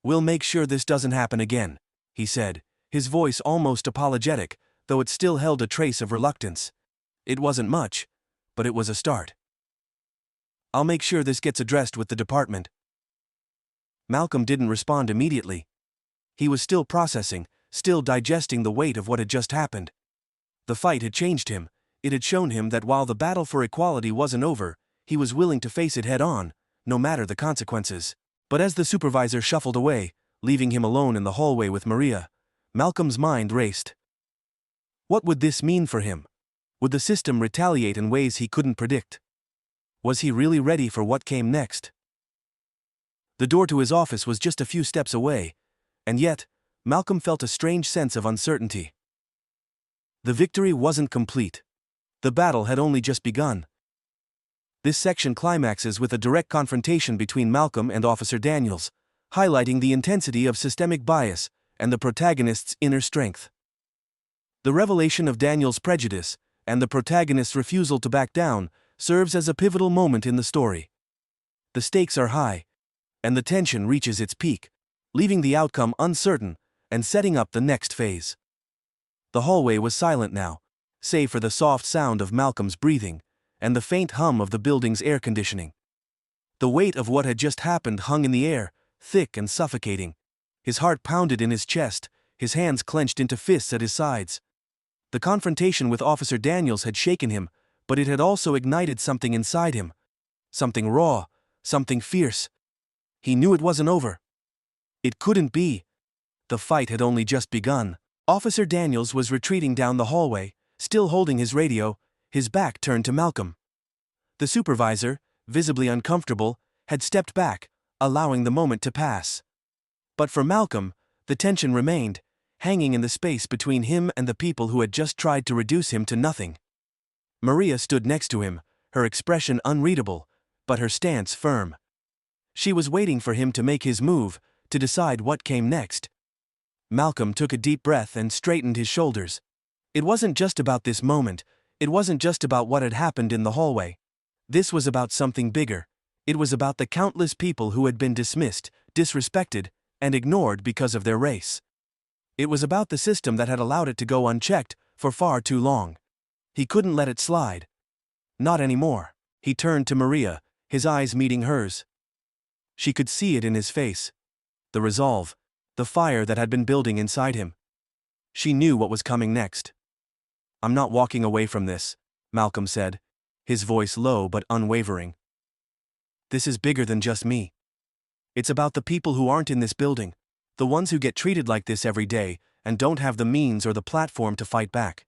make sure this doesn't happen again," he said, his voice almost apologetic, though it still held a trace of reluctance. It wasn't much, but it was a start. "I'll make sure this gets addressed with the department." Malcolm didn't respond immediately. He was still processing, still digesting the weight of what had just happened. The fight had changed him. It had shown him that while the battle for equality wasn't over, he was willing to face it head-on, no matter the consequences. But as the supervisor shuffled away, leaving him alone in the hallway with Maria, Malcolm's mind raced. What would this mean for him? Would the system retaliate in ways he couldn't predict? Was he really ready for what came next? The door to his office was just a few steps away, and yet, Malcolm felt a strange sense of uncertainty. The victory wasn't complete. The battle had only just begun. This section climaxes with a direct confrontation between Malcolm and Officer Daniels, highlighting the intensity of systemic bias and the protagonist's inner strength. The revelation of Daniels' prejudice and the protagonist's refusal to back down serves as a pivotal moment in the story. The stakes are high, and the tension reaches its peak, leaving the outcome uncertain and setting up the next phase. The hallway was silent now, save for the soft sound of Malcolm's breathing and the faint hum of the building's air conditioning. The weight of what had just happened hung in the air, thick and suffocating. His heart pounded in his chest, his hands clenched into fists at his sides. The confrontation with Officer Daniels had shaken him, but it had also ignited something inside him. Something raw, something fierce. He knew it wasn't over. It couldn't be. The fight had only just begun. Officer Daniels was retreating down the hallway, still holding his radio, his back turned to Malcolm. The supervisor, visibly uncomfortable, had stepped back, allowing the moment to pass. But for Malcolm, the tension remained, hanging in the space between him and the people who had just tried to reduce him to nothing. Maria stood next to him, her expression unreadable, but her stance firm. She was waiting for him to make his move, to decide what came next. Malcolm took a deep breath and straightened his shoulders. It wasn't just about this moment, it wasn't just about what had happened in the hallway. This was about something bigger. It was about the countless people who had been dismissed, disrespected, and ignored because of their race. It was about the system that had allowed it to go unchecked for far too long. He couldn't let it slide. Not anymore. He turned to Maria, his eyes meeting hers. She could see it in his face. The resolve, the fire that had been building inside him. She knew what was coming next. "I'm not walking away from this," Malcolm said, his voice low but unwavering. "This is bigger than just me. It's about the people who aren't in this building, the ones who get treated like this every day and don't have the means or the platform to fight back."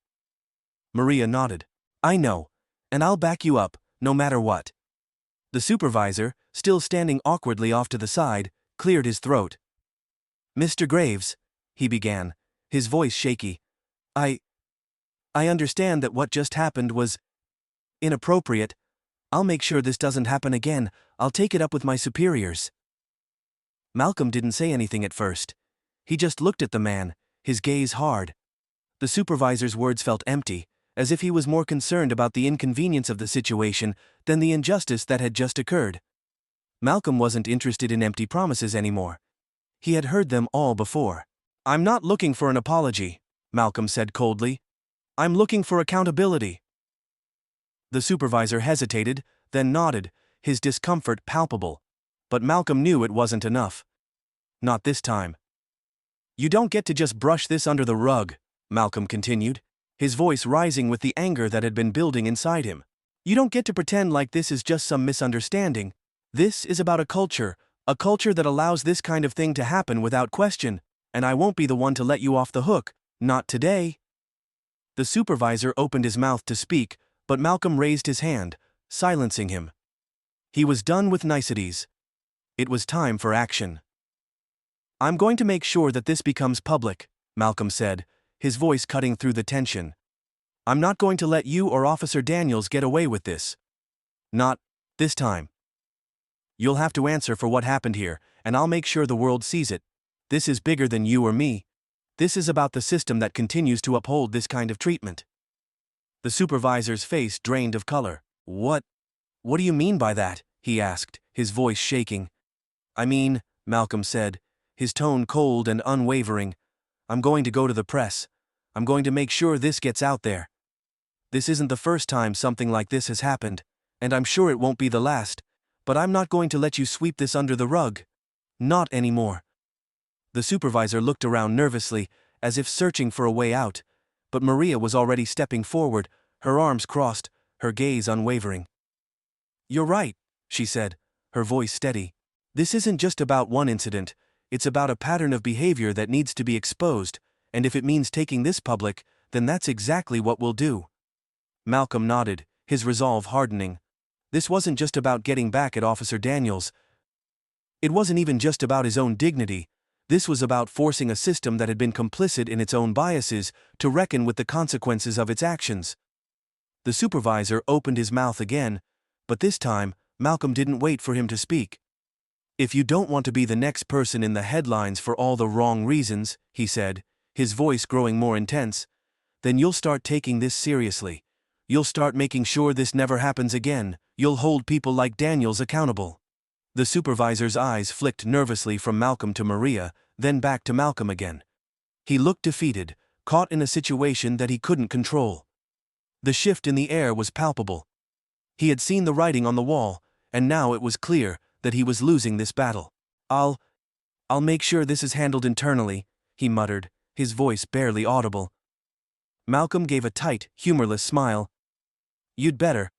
Maria nodded. "I know, and I'll back you up, no matter what." The supervisor, still standing awkwardly off to the side, cleared his throat. "Mr. Graves," he began, his voice shaky, I understand that what just happened was inappropriate. I'll make sure this doesn't happen again. I'll take it up with my superiors." Malcolm didn't say anything at first. He just looked at the man, his gaze hard. The supervisor's words felt empty, as if he was more concerned about the inconvenience of the situation than the injustice that had just occurred. Malcolm wasn't interested in empty promises anymore. He had heard them all before. "I'm not looking for an apology," Malcolm said coldly. "I'm looking for accountability." The supervisor hesitated, then nodded, his discomfort palpable. But Malcolm knew it wasn't enough. Not this time. "You don't get to just brush this under the rug," Malcolm continued, his voice rising with the anger that had been building inside him. "You don't get to pretend like this is just some misunderstanding. This is about a culture that allows this kind of thing to happen without question, and I won't be the one to let you off the hook, not today." The supervisor opened his mouth to speak, but Malcolm raised his hand, silencing him. He was done with niceties. It was time for action. "I'm going to make sure that this becomes public," Malcolm said, his voice cutting through the tension. "I'm not going to let you or Officer Daniels get away with this. Not this time. You'll have to answer for what happened here, and I'll make sure the world sees it. This is bigger than you or me. This is about the system that continues to uphold this kind of treatment." The supervisor's face drained of color. What do you mean by that?" he asked, his voice shaking. "I mean," Malcolm said, his tone cold and unwavering, "I'm going to go to the press. I'm going to make sure this gets out there. This isn't the first time something like this has happened, and I'm sure it won't be the last, but I'm not going to let you sweep this under the rug. Not anymore." The supervisor looked around nervously, as if searching for a way out, but Maria was already stepping forward, her arms crossed, her gaze unwavering. "You're right," she said, her voice steady. "This isn't just about one incident, it's about a pattern of behavior that needs to be exposed, and if it means taking this public, then that's exactly what we'll do." Malcolm nodded, his resolve hardening. This wasn't just about getting back at Officer Daniels. It wasn't even just about his own dignity. This was about forcing a system that had been complicit in its own biases to reckon with the consequences of its actions. The supervisor opened his mouth again, but this time, Malcolm didn't wait for him to speak. "If you don't want to be the next person in the headlines for all the wrong reasons," he said, his voice growing more intense, "then you'll start taking this seriously. You'll start making sure this never happens again. You'll hold people like Daniels accountable." The supervisor's eyes flicked nervously from Malcolm to Maria, then back to Malcolm again. He looked defeated, caught in a situation that he couldn't control. The shift in the air was palpable. He had seen the writing on the wall, and now it was clear that he was losing this battle. I'll make sure this is handled internally," he muttered, his voice barely audible. Malcolm gave a tight, humorless smile. "You'd better,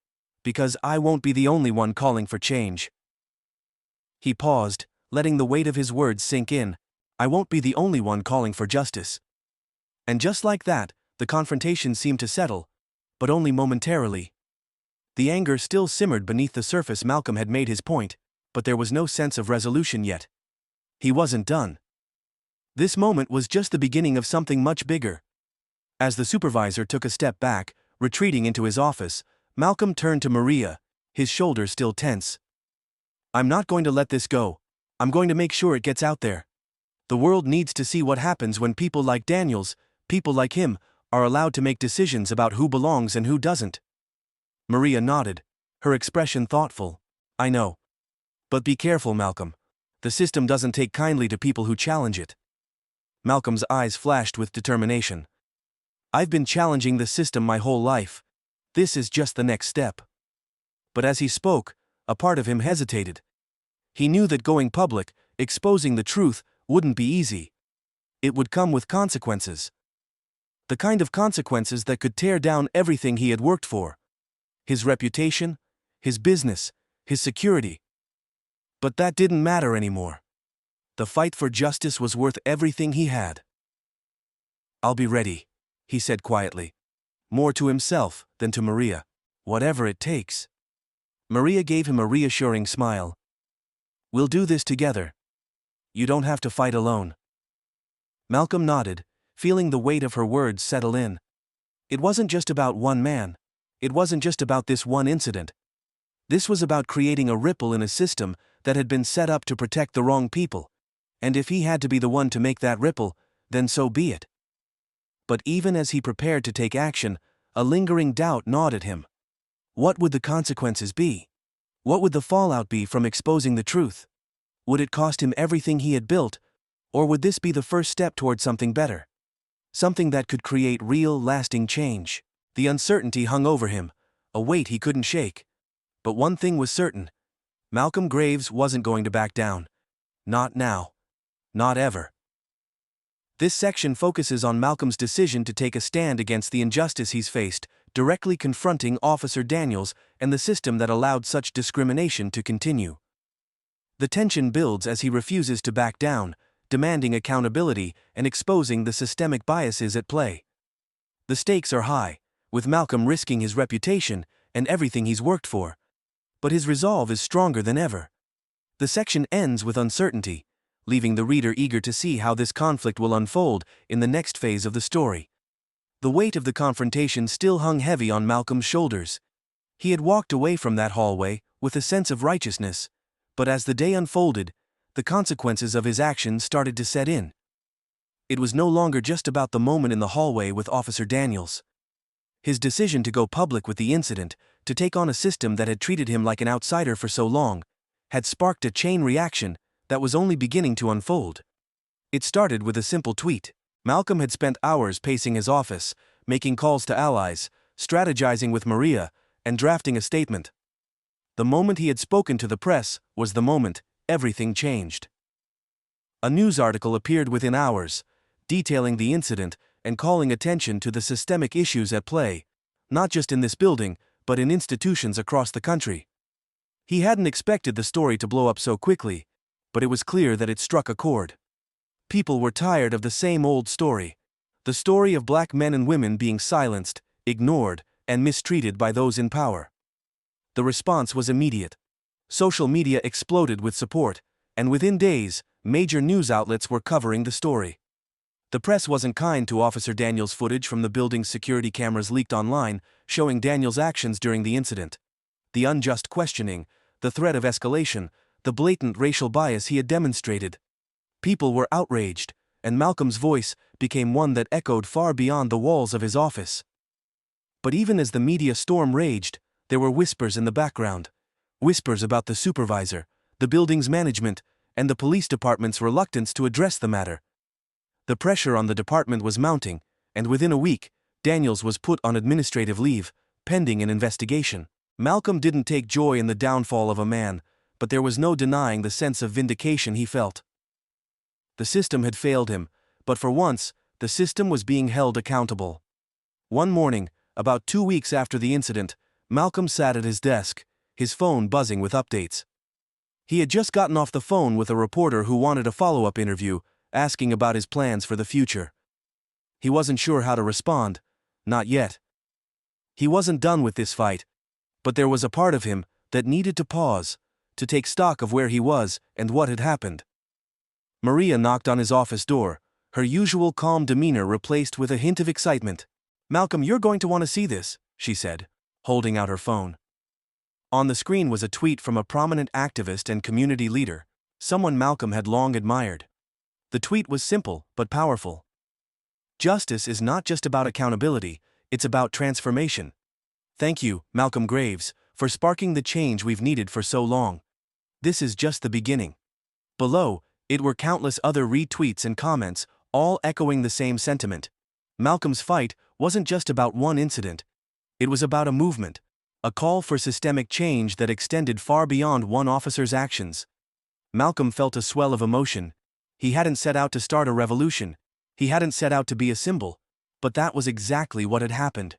because I won't be the only one calling for change." He paused, letting the weight of his words sink in. "I won't be the only one calling for justice." And just like that, the confrontation seemed to settle, but only momentarily. The anger still simmered beneath the surface. Malcolm had made his point, but there was no sense of resolution yet. He wasn't done. This moment was just the beginning of something much bigger. As the supervisor took a step back, retreating into his office, Malcolm turned to Maria, his shoulders still tense. I'm not going to let this go. I'm going to make sure it gets out there. The world needs to see what happens when people like Daniels, people like him, are allowed to make decisions about who belongs and who doesn't. Maria nodded, her expression thoughtful. I know. But be careful, Malcolm. The system doesn't take kindly to people who challenge it. Malcolm's eyes flashed with determination. I've been challenging the system my whole life. This is just the next step. But as he spoke, a part of him hesitated. He knew that going public, exposing the truth, wouldn't be easy. It would come with consequences. The kind of consequences that could tear down everything he had worked for. His reputation, his business, his security. But that didn't matter anymore. The fight for justice was worth everything he had. I'll be ready, he said quietly. More to himself than to Maria. Whatever it takes. Maria gave him a reassuring smile. We'll do this together. You don't have to fight alone. Malcolm nodded, feeling the weight of her words settle in. It wasn't just about one man. It wasn't just about this one incident. This was about creating a ripple in a system that had been set up to protect the wrong people. And if he had to be the one to make that ripple, then so be it. But even as he prepared to take action, a lingering doubt gnawed at him. What would the consequences be? What would the fallout be from exposing the truth? Would it cost him everything he had built, or would this be the first step toward something better? Something that could create real, lasting change. The uncertainty hung over him, a weight he couldn't shake. But one thing was certain. Malcolm Graves wasn't going to back down. Not now. Not ever. This section focuses on Malcolm's decision to take a stand against the injustice he's faced, directly confronting Officer Daniels and the system that allowed such discrimination to continue. The tension builds as he refuses to back down, demanding accountability and exposing the systemic biases at play. The stakes are high, with Malcolm risking his reputation and everything he's worked for. But his resolve is stronger than ever. The section ends with uncertainty, leaving the reader eager to see how this conflict will unfold in the next phase of the story. The weight of the confrontation still hung heavy on Malcolm's shoulders. He had walked away from that hallway with a sense of righteousness, but as the day unfolded, the consequences of his actions started to set in. It was no longer just about the moment in the hallway with Officer Daniels. His decision to go public with the incident, to take on a system that had treated him like an outsider for so long, had sparked a chain reaction that was only beginning to unfold. It started with a simple tweet. Malcolm had spent hours pacing his office, making calls to allies, strategizing with Maria, and drafting a statement. The moment he had spoken to the press was the moment everything changed. A news article appeared within hours, detailing the incident and calling attention to the systemic issues at play, not just in this building, but in institutions across the country. He hadn't expected the story to blow up so quickly, but it was clear that it struck a chord. People were tired of the same old story. The story of black men and women being silenced, ignored, and mistreated by those in power. The response was immediate. Social media exploded with support, and within days, major news outlets were covering the story. The press wasn't kind to Officer Daniels' footage from the building's security cameras leaked online, showing Daniels' actions during the incident. The unjust questioning, the threat of escalation, the blatant racial bias he had demonstrated. People were outraged, and Malcolm's voice became one that echoed far beyond the walls of his office. But even as the media storm raged, there were whispers in the background. Whispers about the supervisor, the building's management, and the police department's reluctance to address the matter. The pressure on the department was mounting, and within a week, Daniels was put on administrative leave, pending an investigation. Malcolm didn't take joy in the downfall of a man, but there was no denying the sense of vindication he felt. The system had failed him, but for once, the system was being held accountable. One morning, about 2 weeks after the incident, Malcolm sat at his desk, his phone buzzing with updates. He had just gotten off the phone with a reporter who wanted a follow-up interview, asking about his plans for the future. He wasn't sure how to respond. Not yet. He wasn't done with this fight. But there was a part of him that needed to pause, to take stock of where he was and what had happened. Maria knocked on his office door, her usual calm demeanor replaced with a hint of excitement. "Malcolm, you're going to want to see this," she said, holding out her phone. On the screen was a tweet from a prominent activist and community leader, someone Malcolm had long admired. The tweet was simple but powerful. Justice is not just about accountability, it's about transformation. Thank you, Malcolm Graves, for sparking the change we've needed for so long. This is just the beginning. Below, it were countless other retweets and comments, all echoing the same sentiment. Malcolm's fight wasn't just about one incident. It was about a movement, a call for systemic change that extended far beyond one officer's actions. Malcolm felt a swell of emotion. He hadn't set out to start a revolution. He hadn't set out to be a symbol. But that was exactly what had happened.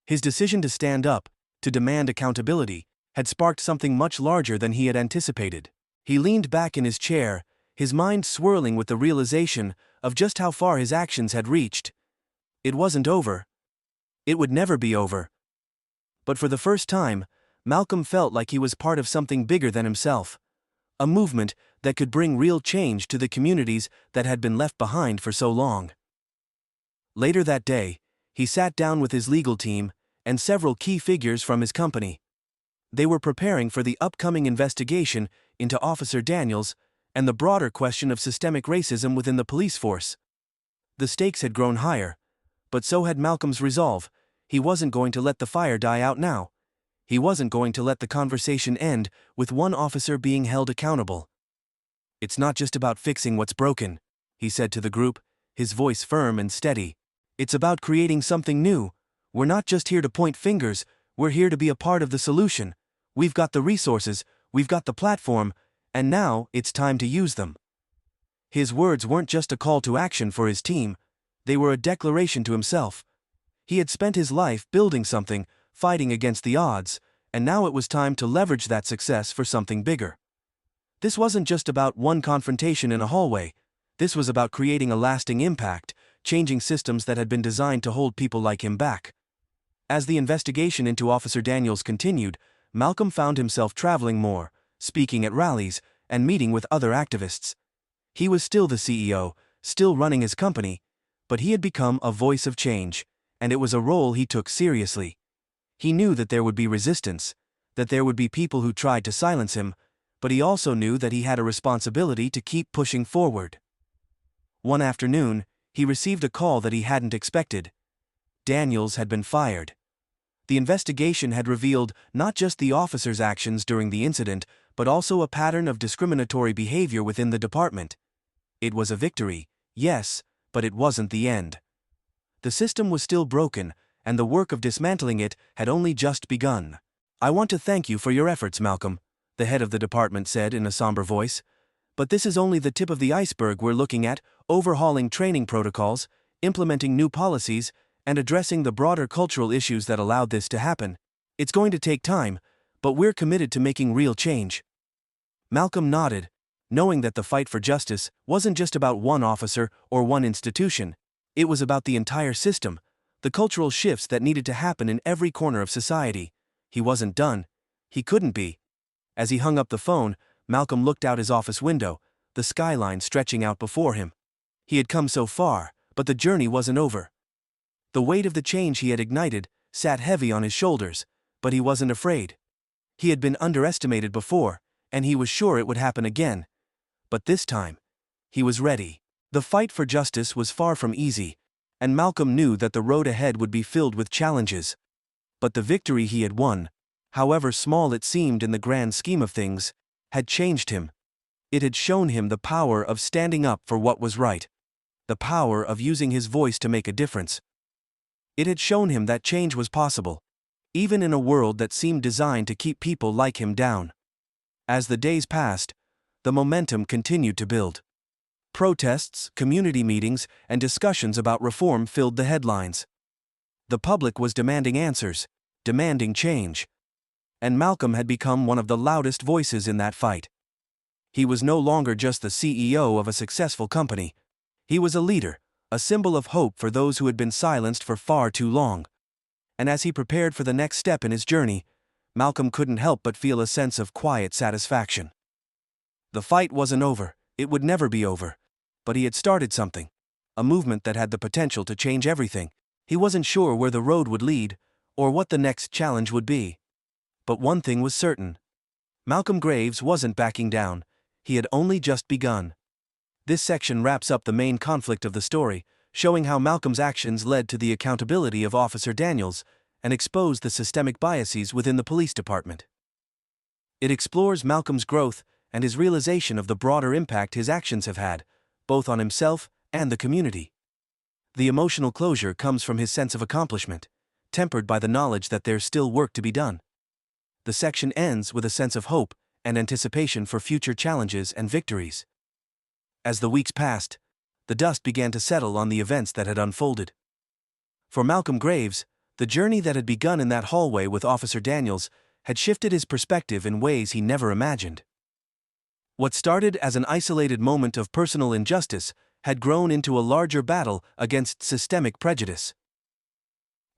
His decision to stand up, to demand accountability, had sparked something much larger than he had anticipated. He leaned back in his chair, his mind swirling with the realization of just how far his actions had reached. It wasn't over. It would never be over. But for the first time, Malcolm felt like he was part of something bigger than himself. A movement that could bring real change to the communities that had been left behind for so long. Later that day, he sat down with his legal team and several key figures from his company. They were preparing for the upcoming investigation into Officer Daniels and the broader question of systemic racism within the police force. The stakes had grown higher, but so had Malcolm's resolve. He wasn't going to let the fire die out now. He wasn't going to let the conversation end with one officer being held accountable. "It's not just about fixing what's broken," he said to the group, his voice firm and steady. "It's about creating something new. We're not just here to point fingers, we're here to be a part of the solution. We've got the resources, we've got the platform, and now it's time to use them." His words weren't just a call to action for his team, they were a declaration to himself. He had spent his life building something, fighting against the odds, and now it was time to leverage that success for something bigger. This wasn't just about one confrontation in a hallway. This was about creating a lasting impact, changing systems that had been designed to hold people like him back. As the investigation into Officer Daniels continued, Malcolm found himself traveling more, speaking at rallies, and meeting with other activists. He was still the CEO, still running his company, but he had become a voice of change, and it was a role he took seriously. He knew that there would be resistance, that there would be people who tried to silence him, but he also knew that he had a responsibility to keep pushing forward. One afternoon, he received a call that he hadn't expected. Daniels had been fired. The investigation had revealed not just the officer's actions during the incident, but also a pattern of discriminatory behavior within the department. It was a victory, yes, but it wasn't the end. The system was still broken, and the work of dismantling it had only just begun. "I want to thank you for your efforts, Malcolm," the head of the department said in a somber voice. "But this is only the tip of the iceberg we're looking at, overhauling training protocols, implementing new policies, and addressing the broader cultural issues that allowed this to happen. It's going to take time, but we're committed to making real change." Malcolm nodded, knowing that the fight for justice wasn't just about one officer or one institution. It was about the entire system, the cultural shifts that needed to happen in every corner of society. He wasn't done. He couldn't be. As he hung up the phone, Malcolm looked out his office window, the skyline stretching out before him. He had come so far, but the journey wasn't over. The weight of the change he had ignited sat heavy on his shoulders, but he wasn't afraid. He had been underestimated before, and he was sure it would happen again. But this time, he was ready. The fight for justice was far from easy, and Malcolm knew that the road ahead would be filled with challenges. But the victory he had won, however small it seemed in the grand scheme of things, had changed him. It had shown him the power of standing up for what was right, the power of using his voice to make a difference. It had shown him that change was possible, even in a world that seemed designed to keep people like him down. As the days passed, the momentum continued to build. Protests, community meetings, and discussions about reform filled the headlines. The public was demanding answers, demanding change. And Malcolm had become one of the loudest voices in that fight. He was no longer just the CEO of a successful company. He was a leader, a symbol of hope for those who had been silenced for far too long. And as he prepared for the next step in his journey, Malcolm couldn't help but feel a sense of quiet satisfaction. The fight wasn't over, it would never be over. But he had started something, a movement that had the potential to change everything. He wasn't sure where the road would lead, or what the next challenge would be. But one thing was certain. Malcolm Graves wasn't backing down. He had only just begun. This section wraps up the main conflict of the story, showing how Malcolm's actions led to the accountability of Officer Daniels and exposed the systemic biases within the police department. It explores Malcolm's growth and his realization of the broader impact his actions have had, both on himself and the community. The emotional closure comes from his sense of accomplishment, tempered by the knowledge that there's still work to be done. The section ends with a sense of hope and anticipation for future challenges and victories. As the weeks passed, the dust began to settle on the events that had unfolded. For Malcolm Graves, the journey that had begun in that hallway with Officer Daniels had shifted his perspective in ways he never imagined. What started as an isolated moment of personal injustice had grown into a larger battle against systemic prejudice.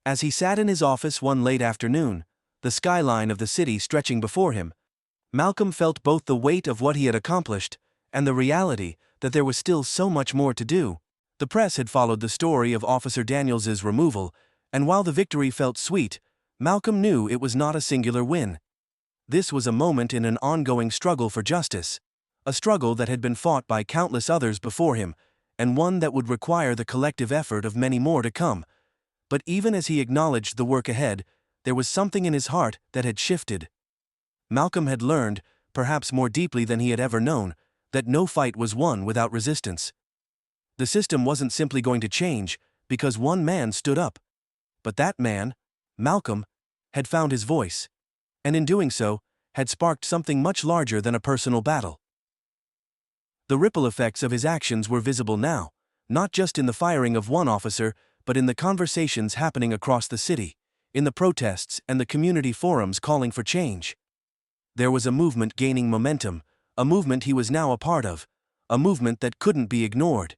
As he sat in his office one late afternoon, the skyline of the city stretching before him, Malcolm felt both the weight of what he had accomplished and the reality that there was still so much more to do. The press had followed the story of Officer Daniels's removal, and while the victory felt sweet, Malcolm knew it was not a singular win. This was a moment in an ongoing struggle for justice, a struggle that had been fought by countless others before him, and one that would require the collective effort of many more to come. But even as he acknowledged the work ahead, there was something in his heart that had shifted. Malcolm had learned, perhaps more deeply than he had ever known, that no fight was won without resistance. The system wasn't simply going to change because one man stood up. But that man, Malcolm, had found his voice, and in doing so, had sparked something much larger than a personal battle. The ripple effects of his actions were visible now, not just in the firing of one officer, but in the conversations happening across the city, in the protests and the community forums calling for change. There was a movement gaining momentum, a movement he was now a part of, a movement that couldn't be ignored.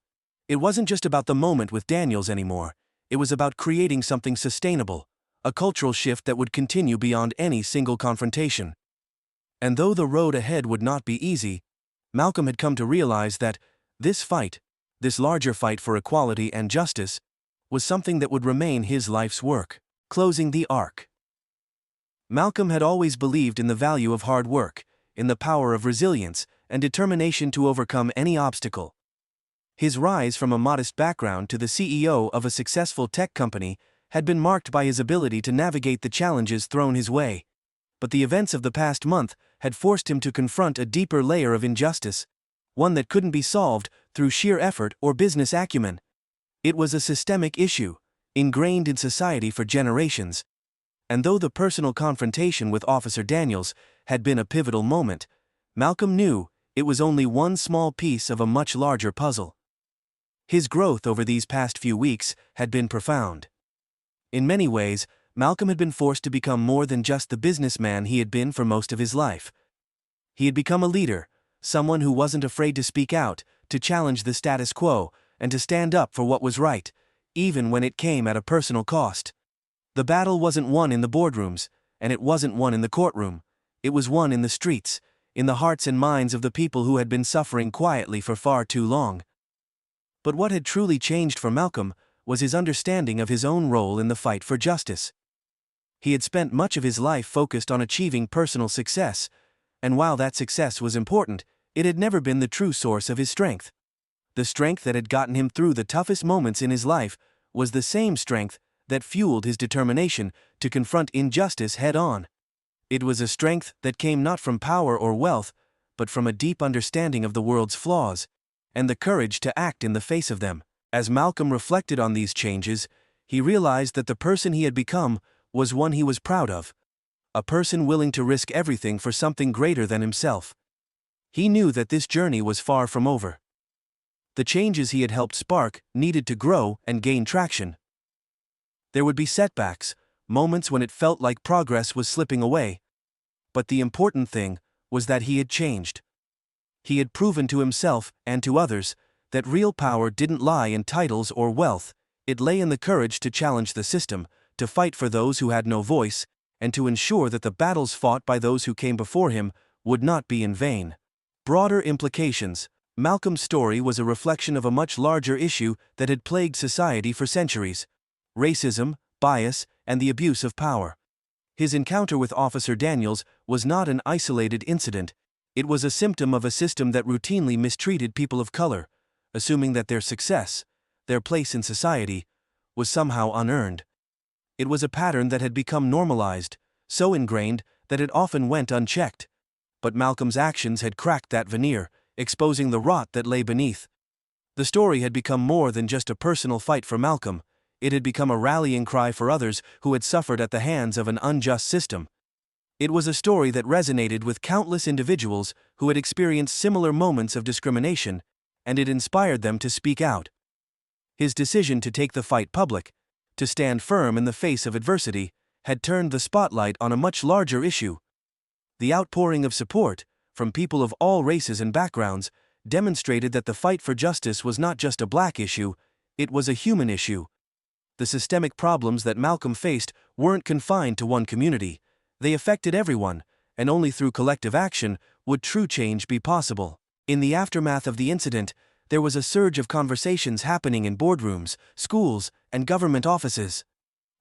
It wasn't just about the moment with Daniels anymore, it was about creating something sustainable, a cultural shift that would continue beyond any single confrontation. And though the road ahead would not be easy, Malcolm had come to realize that this fight, this larger fight for equality and justice, was something that would remain his life's work. Closing the arc. Malcolm had always believed in the value of hard work, in the power of resilience and determination to overcome any obstacle. His rise from a modest background to the CEO of a successful tech company had been marked by his ability to navigate the challenges thrown his way. But the events of the past month had forced him to confront a deeper layer of injustice, one that couldn't be solved through sheer effort or business acumen. It was a systemic issue, ingrained in society for generations. And though the personal confrontation with Officer Daniels had been a pivotal moment, Malcolm knew it was only one small piece of a much larger puzzle. His growth over these past few weeks had been profound. In many ways, Malcolm had been forced to become more than just the businessman he had been for most of his life. He had become a leader, someone who wasn't afraid to speak out, to challenge the status quo, and to stand up for what was right, even when it came at a personal cost. The battle wasn't won in the boardrooms, and it wasn't won in the courtroom. It was won in the streets, in the hearts and minds of the people who had been suffering quietly for far too long. But what had truly changed for Malcolm was his understanding of his own role in the fight for justice. He had spent much of his life focused on achieving personal success, and while that success was important, it had never been the true source of his strength. The strength that had gotten him through the toughest moments in his life was the same strength that fueled his determination to confront injustice head-on. It was a strength that came not from power or wealth, but from a deep understanding of the world's flaws, and the courage to act in the face of them. As Malcolm reflected on these changes, he realized that the person he had become was one he was proud of, a person willing to risk everything for something greater than himself. He knew that this journey was far from over. The changes he had helped spark needed to grow and gain traction. There would be setbacks, moments when it felt like progress was slipping away. But the important thing was that he had changed. He had proven to himself and to others that real power didn't lie in titles or wealth, it lay in the courage to challenge the system, to fight for those who had no voice, and to ensure that the battles fought by those who came before him would not be in vain. Broader implications. Malcolm's story was a reflection of a much larger issue that had plagued society for centuries: racism, bias, and the abuse of power. His encounter with Officer Daniels was not an isolated incident, it was a symptom of a system that routinely mistreated people of color, assuming that their success, their place in society, was somehow unearned. It was a pattern that had become normalized, so ingrained that it often went unchecked. But Malcolm's actions had cracked that veneer, exposing the rot that lay beneath. The story had become more than just a personal fight for Malcolm, it had become a rallying cry for others who had suffered at the hands of an unjust system. It was a story that resonated with countless individuals who had experienced similar moments of discrimination, and it inspired them to speak out. His decision to take the fight public, to stand firm in the face of adversity, had turned the spotlight on a much larger issue. The outpouring of support, from people of all races and backgrounds, demonstrated that the fight for justice was not just a black issue, it was a human issue. The systemic problems that Malcolm faced weren't confined to one community, they affected everyone, and only through collective action would true change be possible. In the aftermath of the incident, there was a surge of conversations happening in boardrooms, schools, and government offices.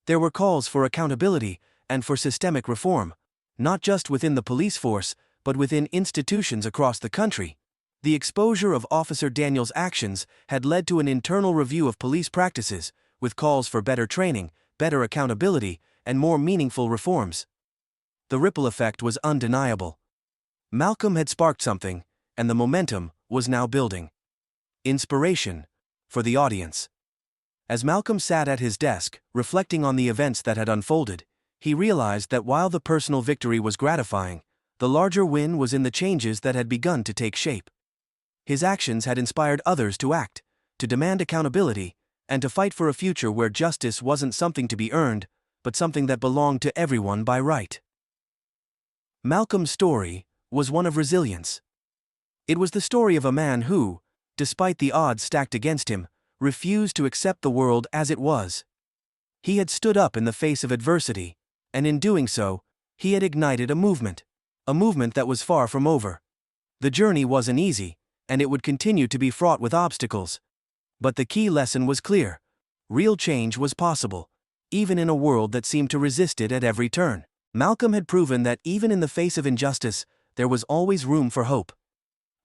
There were calls for accountability and for systemic reform, not just within the police force, but within institutions across the country. The exposure of Officer Daniels' actions had led to an internal review of police practices, with calls for better training, better accountability, and more meaningful reforms. The ripple effect was undeniable. Malcolm had sparked something, and the momentum was now building. Inspiration for the audience. As Malcolm sat at his desk, reflecting on the events that had unfolded, he realized that while the personal victory was gratifying, the larger win was in the changes that had begun to take shape. His actions had inspired others to act, to demand accountability, and to fight for a future where justice wasn't something to be earned, but something that belonged to everyone by right. Malcolm's story was one of resilience. It was the story of a man who, despite the odds stacked against him, refused to accept the world as it was. He had stood up in the face of adversity, and in doing so, he had ignited a movement that was far from over. The journey wasn't easy, and it would continue to be fraught with obstacles. But the key lesson was clear. Real change was possible, even in a world that seemed to resist it at every turn. Malcolm had proven that even in the face of injustice, there was always room for hope.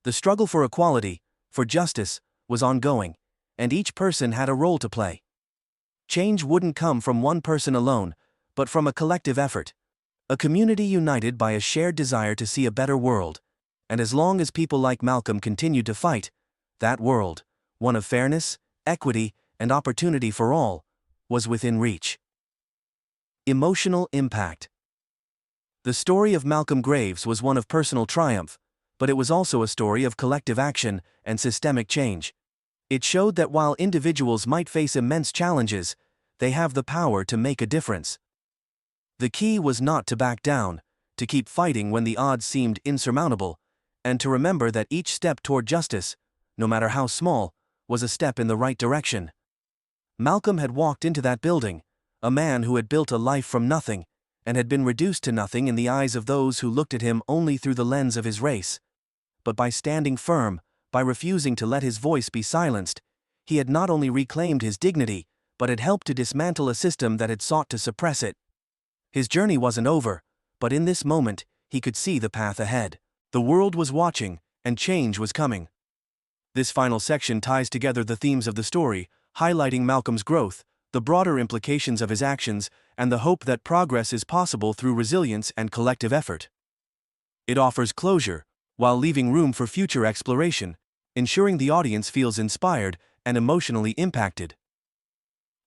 The struggle for equality, for justice, was ongoing, and each person had a role to play. Change wouldn't come from one person alone, but from a collective effort. A community united by a shared desire to see a better world. And as long as people like Malcolm continued to fight, that world, one of fairness, equity, and opportunity for all, was within reach. Emotional impact. The story of Malcolm Graves was one of personal triumph, but it was also a story of collective action and systemic change. It showed that while individuals might face immense challenges, they have the power to make a difference. The key was not to back down, to keep fighting when the odds seemed insurmountable, and to remember that each step toward justice, no matter how small, was a step in the right direction. Malcolm had walked into that building, a man who had built a life from nothing, and had been reduced to nothing in the eyes of those who looked at him only through the lens of his race. But by standing firm, by refusing to let his voice be silenced, he had not only reclaimed his dignity, but had helped to dismantle a system that had sought to suppress it. His journey wasn't over, but in this moment, he could see the path ahead. The world was watching, and change was coming. This final section ties together the themes of the story, highlighting Malcolm's growth, the broader implications of his actions, and the hope that progress is possible through resilience and collective effort. It offers closure, while leaving room for future exploration, ensuring the audience feels inspired and emotionally impacted.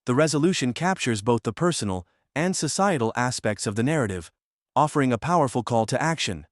The resolution captures both the personal and societal aspects of the narrative, offering a powerful call to action.